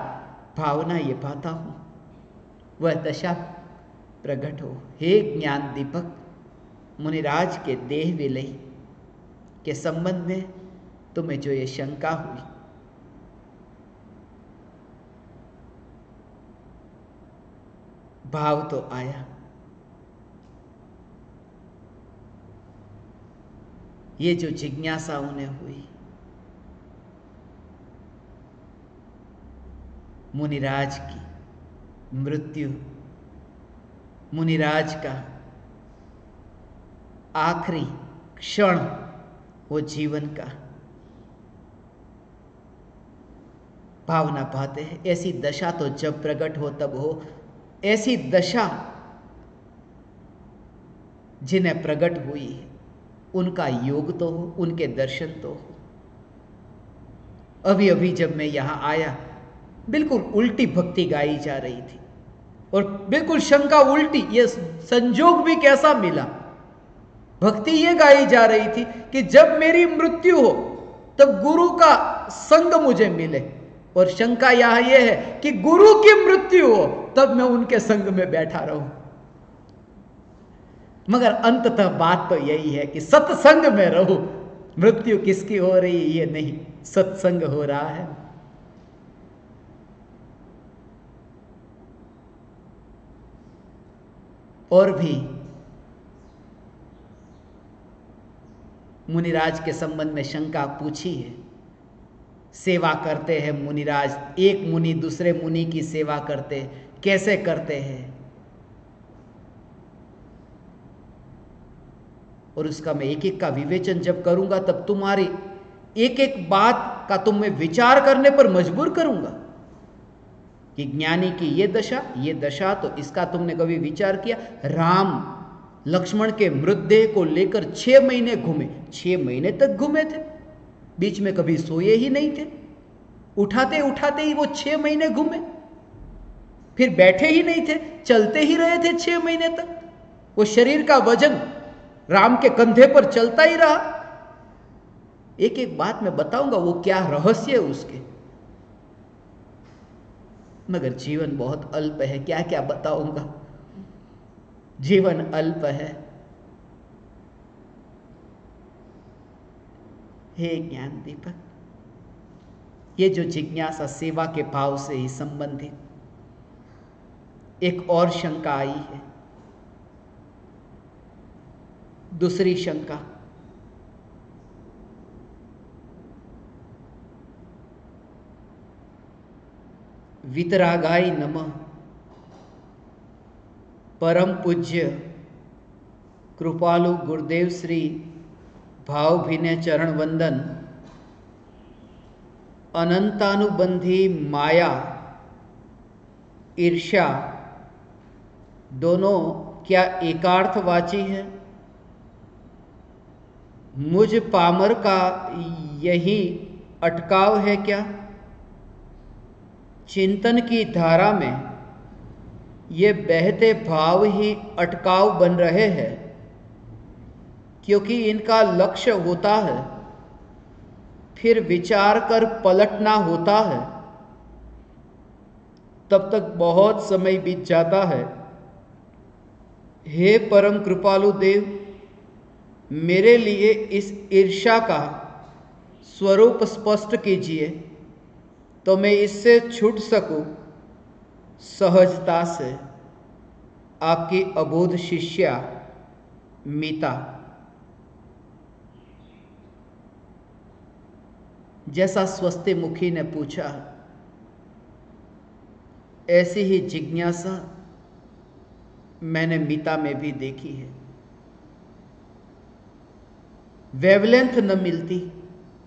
भावना ये पाता हूं, वह दशा प्रकट हो। हे ज्ञान दीपक, मुनिराज के देह विलय के संबंध में तुम्हें जो ये शंका हुई, भाव तो आया। ये जो जिज्ञासा उन्हें हुई, मुनिराज की मृत्यु, मुनिराज का आखिरी क्षण वो जीवन का, भावना पाते हैं ऐसी दशा तो जब प्रकट हो तब हो। ऐसी दशा जिन्हें प्रकट हुई है उनका योग तो हो, उनके दर्शन तो हो। अभी अभी जब मैं यहां आया, बिल्कुल उल्टी भक्ति गाई जा रही थी, और बिल्कुल शंका उल्टी, ये संजोग भी कैसा मिला। भक्ति ये गाई जा रही थी कि जब मेरी मृत्यु हो तब गुरु का संग मुझे मिले, और शंका यहां यह है कि गुरु की मृत्यु हो तब मैं उनके संग में बैठा रहूं। मगर अंततः बात तो यही है कि सत्संग में रहूं। मृत्यु किसकी हो रही ये नहीं, सत्संग हो रहा है। और भी मुनिराज के संबंध में शंका पूछी है। सेवा करते हैं मुनिराज, एक मुनि दूसरे मुनि की सेवा करते, कैसे करते हैं? और उसका मैं एक एक का विवेचन जब करूंगा तब तुम्हारी एक एक बात का तुम मैं विचार करने पर मजबूर करूंगा कि ज्ञानी की ये दशा, तो इसका तुमने कभी विचार किया? राम लक्ष्मण के मृतदेह को लेकर 6 महीने घूमे, 6 महीने तक घूमे थे, बीच में कभी सोए ही नहीं थे, उठाते उठाते ही वो 6 महीने घूमे, फिर बैठे ही नहीं थे, चलते ही रहे थे 6 महीने तक। वो शरीर का वजन राम के कंधे पर चलता ही रहा। एक एक बात मैं बताऊंगा वो क्या रहस्य है उसके, मगर जीवन बहुत अल्प है, क्या क्या बताऊंगा, जीवन अल्प है। हे ज्ञान दीपक, ये जो जिज्ञासा सेवा के भाव से ही संबंधित एक और शंका आई है, दूसरी शंका, वितरागाय नमः। परम पूज्य कृपालु गुरुदेव श्री भावभीने चरण वंदन। अनंतानुबंधी माया ईर्ष्या दोनों क्या एकार्थवाची है? मुझ पामर का यही अटकाव है क्या? चिंतन की धारा में ये बहते भाव ही अटकाव बन रहे हैं, क्योंकि इनका लक्ष्य होता है, फिर विचार कर पलटना होता है, तब तक बहुत समय बीत जाता है। हे परम कृपालु देव, मेरे लिए इस ईर्ष्या का स्वरूप स्पष्ट कीजिए तो मैं इससे छूट सकूं सहजता से। आपकी अबोध शिष्या मीता। जैसा स्वस्ति मुखी ने पूछा, ऐसी ही जिज्ञासा मैंने मीता में भी देखी है। वेवलेंथ न मिलती,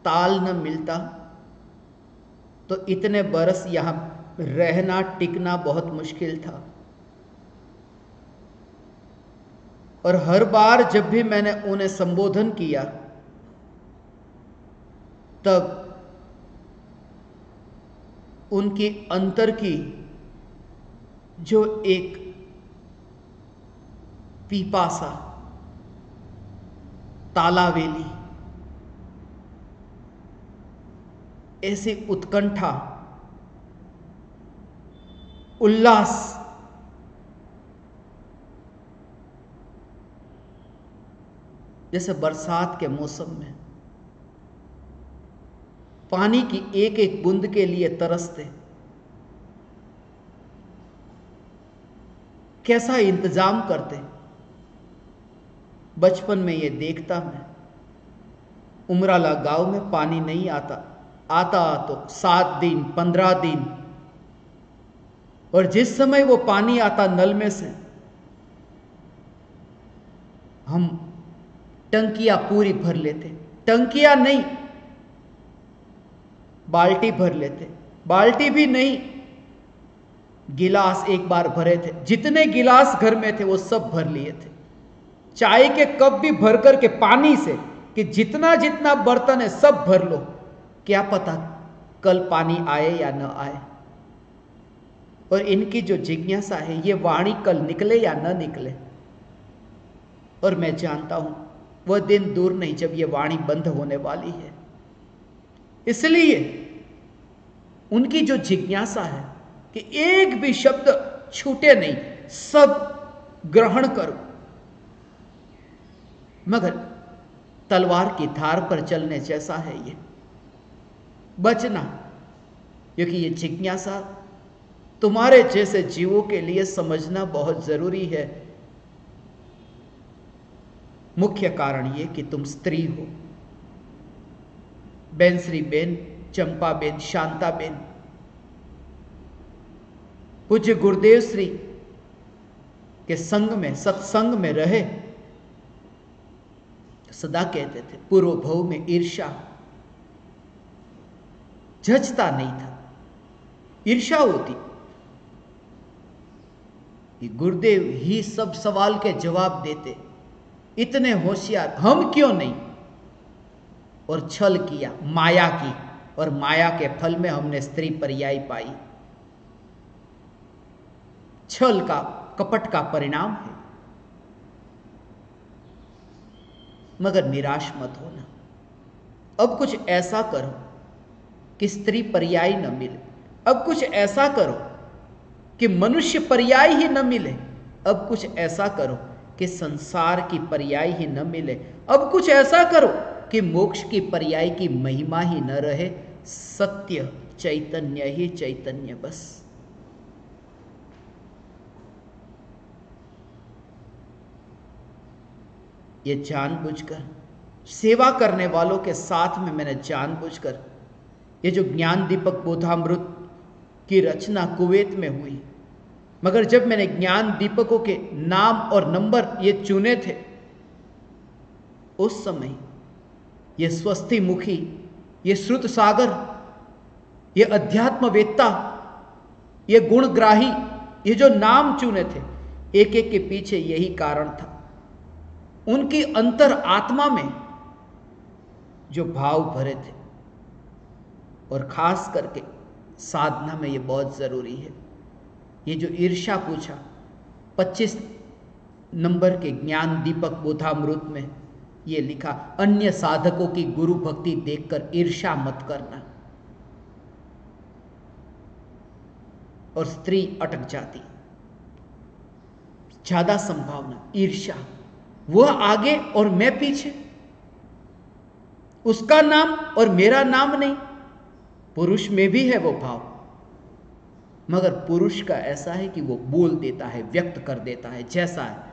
ताल न मिलता, तो इतने बरस यहां रहना टिकना बहुत मुश्किल था। और हर बार जब भी मैंने उन्हें संबोधन किया, तब उनकी अंतर की जो एक पीपासा, तालावेली, ऐसी उत्कंठा, उल्लास, जैसे बरसात के मौसम में पानी की एक एक बूंद के लिए तरसते, कैसा इंतजाम करते। बचपन में ये देखता मैं, उमराला गांव में पानी नहीं आता तो 7 दिन 15 दिन, और जिस समय वो पानी आता नल में से, हम टंकियां पूरी भर लेते, टंकियां नहीं बाल्टी भर लेते, बाल्टी भी नहीं गिलास एक बार भरे थे, जितने गिलास घर में थे वो सब भर लिए थे। चाय के कप भी भर करके पानी से, कि जितना जितना बर्तन है सब भर लो, क्या पता कल पानी आए या न आए। और इनकी जो जिज्ञासा है, ये वाणी कल निकले या न निकले। और मैं जानता हूं वह दिन दूर नहीं जब ये वाणी बंद होने वाली है। इसलिए उनकी जो जिज्ञासा है कि एक भी शब्द छूटे नहीं, सब ग्रहण करो, मगर तलवार की धार पर चलने जैसा है ये, बचना। क्योंकि ये जिज्ञासा तुम्हारे जैसे जीवों के लिए समझना बहुत जरूरी है मुख्य कारण ये कि तुम स्त्री हो। बेनश्री बेन, चंपा बेन, शांता बेन, पूज्य गुरुदेव श्री के संग में, सत्संग में रहे, सदा कहते थे पूर्व भव में ईर्ष्या जचता नहीं था, ईर्ष्या होती। ये गुरुदेव ही सब सवाल के जवाब देते, इतने होशियार, हम क्यों नहीं। और छल किया, माया की, और माया के फल में हमने स्त्री पर्याय पाई। छल का, कपट का परिणाम है। मगर निराश मत होना, अब कुछ ऐसा करो कि स्त्री पर्याय न मिले, अब कुछ ऐसा करो कि मनुष्य पर्याय ही न मिले, अब कुछ ऐसा करो कि संसार की पर्याय ही न मिले, अब कुछ ऐसा करो कि मोक्ष की पर्याय की महिमा ही न रहे, सत्य चैतन्य ही चैतन्य बस। ये जानबूझकर सेवा करने वालों के साथ में मैंने जानबूझकर ये जो ज्ञान दीपक बोधामृत की रचना कुवैत में हुई, मगर जब मैंने ज्ञान दीपकों के नाम और नंबर ये चुने थे, उस समय ये स्वस्ति मुखी, ये श्रुत सागर, ये अध्यात्मवेत्ता, ये गुणग्राही, ये जो नाम चुने थे, एक एक के पीछे यही कारण था। उनकी अंतर आत्मा में जो भाव भरे थे, और खास करके साधना में ये बहुत जरूरी है। ये जो ईर्ष्या पूछा 25 नंबर के ज्ञान दीपक बोधामृत में ये लिखा, अन्य साधकों की गुरु भक्ति देखकर ईर्ष्या मत करना। और स्त्री अटक जाती, ज्यादा संभावना ईर्ष्या, वह आगे और मैं पीछे, उसका नाम और मेरा नाम नहीं। पुरुष में भी है वो भाव, मगर पुरुष का ऐसा है कि वो बोल देता है, व्यक्त कर देता है जैसा है,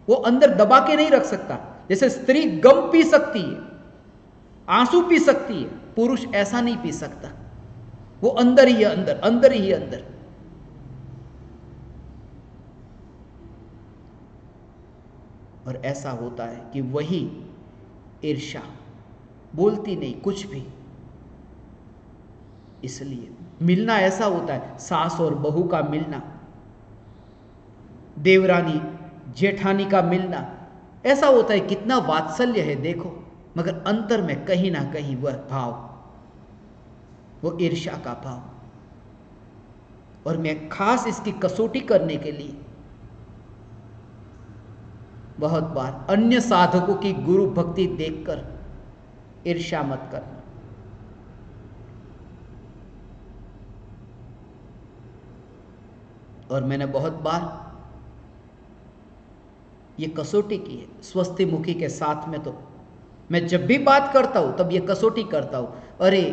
वो अंदर दबा के नहीं रख सकता। जैसे स्त्री गम पी सकती है, आंसू पी सकती है, पुरुष ऐसा नहीं पी सकता, वो अंदर ही है, अंदर अंदर ही अंदर। और ऐसा होता है कि वही ईर्ष्या बोलती नहीं कुछ भी। इसलिए मिलना ऐसा होता है, सास और बहू का मिलना, देवरानी जेठानी का मिलना ऐसा होता है, कितना वात्सल्य है देखो, मगर अंतर में कहीं ना कहीं वह भाव, वो ईर्ष्या का भाव। और मैं खास इसकी कसौटी करने के लिए बहुत बार अन्य साधकों की गुरु भक्ति देखकर ईर्ष्या मत करना। और मैंने बहुत बार ये कसौटी की है स्वस्ति मुखी के साथ में। तो मैं जब भी बात करता हूं तब ये कसौटी करता हूं, अरे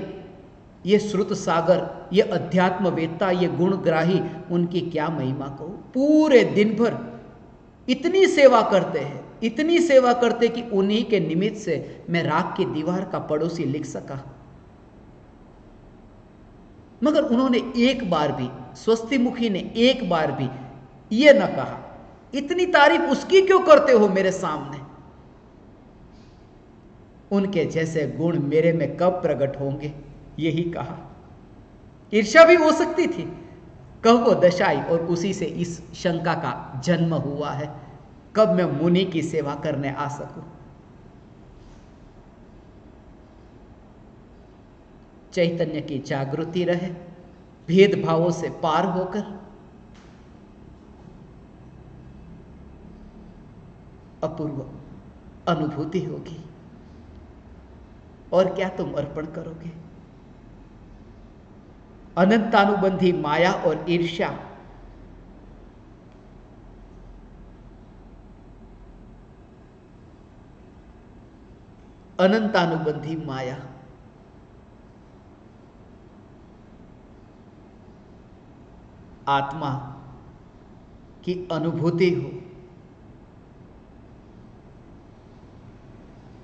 ये श्रुत सागर, ये अध्यात्मवेत्ता, ये गुणग्राही, उनकी क्या महिमा कहूं। पूरे दिन भर इतनी सेवा करते हैं, इतनी सेवा करते कि उन्हीं के निमित्त से मैं राख की दीवार का पड़ोसी लिख सका। मगर उन्होंने एक बार भी, स्वस्ति मुखी ने एक बार भी ये न कहा, इतनी तारीफ उसकी क्यों करते हो मेरे सामने, उनके जैसे गुण मेरे में कब प्रकट होंगे, यही कहा। ईर्ष्या भी हो सकती थी, कब वो दशाई, और उसी से इस शंका का जन्म हुआ है, कब मैं मुनि की सेवा करने आ सकूं। चैतन्य की जागृति रहे, भेदभावों से पार होकर अपूर्व अनुभूति होगी। और क्या तुम अर्पण करोगे? अनंतानुबंधी माया और ईर्ष्या, अनंतानुबंधी माया, आत्मा की अनुभूति हो,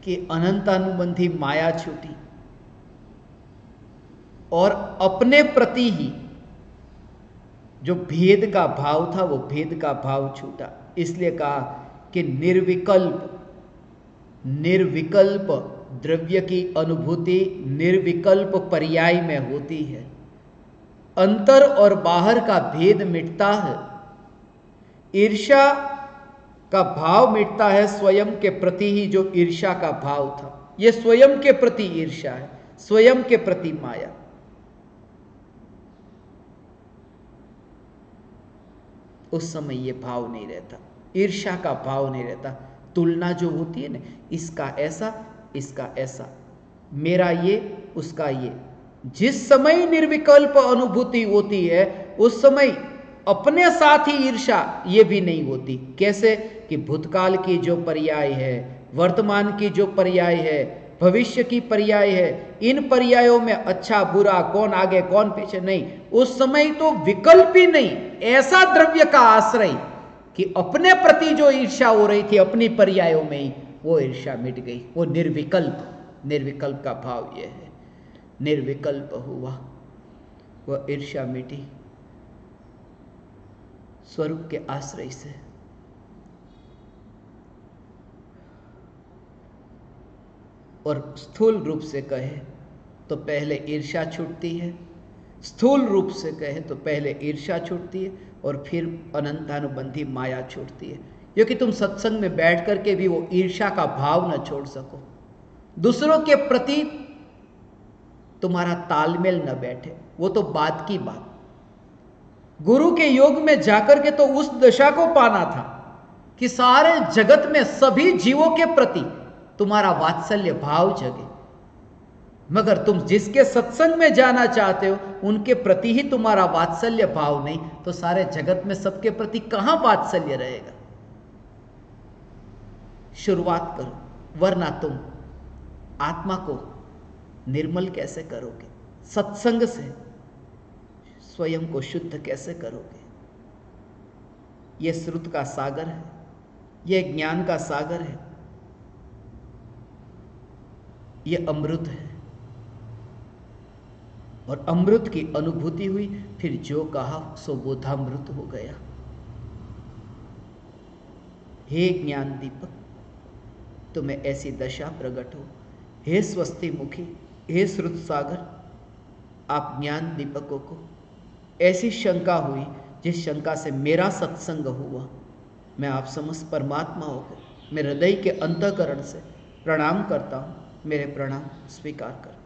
कि अनंतानुबंधी माया छूटी और अपने प्रति ही जो भेद का भाव था वो भेद का भाव छूटा। इसलिए कहा कि निर्विकल्प द्रव्य की अनुभूति निर्विकल्प पर्याय में होती है। अंतर और बाहर का भेद मिटता है, ईर्ष्या का भाव मिटता है स्वयं के प्रति ही जो ईर्ष्या का भाव था। यह स्वयं के प्रति ईर्ष्या है, स्वयं के प्रति माया। उस समय यह भाव नहीं रहता, ईर्ष्या का भाव नहीं रहता। तुलना जो होती है ना, इसका ऐसा इसका ऐसा, मेरा ये उसका ये, जिस समय निर्विकल्प अनुभूति होती है उस समय अपने साथ ही ईर्ष्या ये भी नहीं होती। कैसे कि भूतकाल की जो पर्याय है, वर्तमान की जो पर्याय है, भविष्य की पर्याय है, इन पर्यायों में अच्छा बुरा, कौन आगे कौन पीछे नहीं। उस समय तो विकल्प ही नहीं, ऐसा द्रव्य का आश्रय कि अपने प्रति जो ईर्ष्या हो रही थी अपनी पर्यायों में ही, वो ईर्ष्या मिट गई। वो निर्विकल्प का भाव यह है, निर्विकल्प हुआ, वह ईर्ष्या मिटी स्वरूप के आश्रय से। और स्थूल रूप से कहे तो पहले ईर्ष्या छूटती है, स्थूल रूप से कहे तो पहले ईर्ष्या छूटती है और फिर अनंतानुबंधी माया छूटती है। क्योंकि तुम सत्संग में बैठ करके भी वो ईर्ष्या का भाव न छोड़ सको, दूसरों के प्रति तुम्हारा तालमेल न बैठे, वो तो बात की बात। गुरु के योग में जाकर के तो उस दशा को पाना था कि सारे जगत में सभी जीवों के प्रति तुम्हारा वात्सल्य भाव जगे। मगर तुम जिसके सत्संग में जाना चाहते हो उनके प्रति ही तुम्हारा वात्सल्य भाव नहीं, तो सारे जगत में सबके प्रति कहां वात्सल्य रहेगा। शुरुआत करो, वरना तुम आत्मा को निर्मल कैसे करोगे, सत्संग से स्वयं को शुद्ध कैसे करोगे। यह श्रुत का सागर है, यह ज्ञान का सागर है, यह अमृत है। और अमृत की अनुभूति हुई, फिर जो कहा सो बोधामृत हो गया। हे ज्ञान दीपक, तुम्हें ऐसी दशा प्रकट हो। हे स्वस्ति मुखी, हे श्रुत सागर, आप ज्ञान दीपकों को ऐसी शंका हुई जिस शंका से मेरा सत्संग हुआ। मैं आप समस्त परमात्माओं को मेरे हृदय के अंतःकरण से प्रणाम करता हूँ। मेरे प्रणाम स्वीकार कर।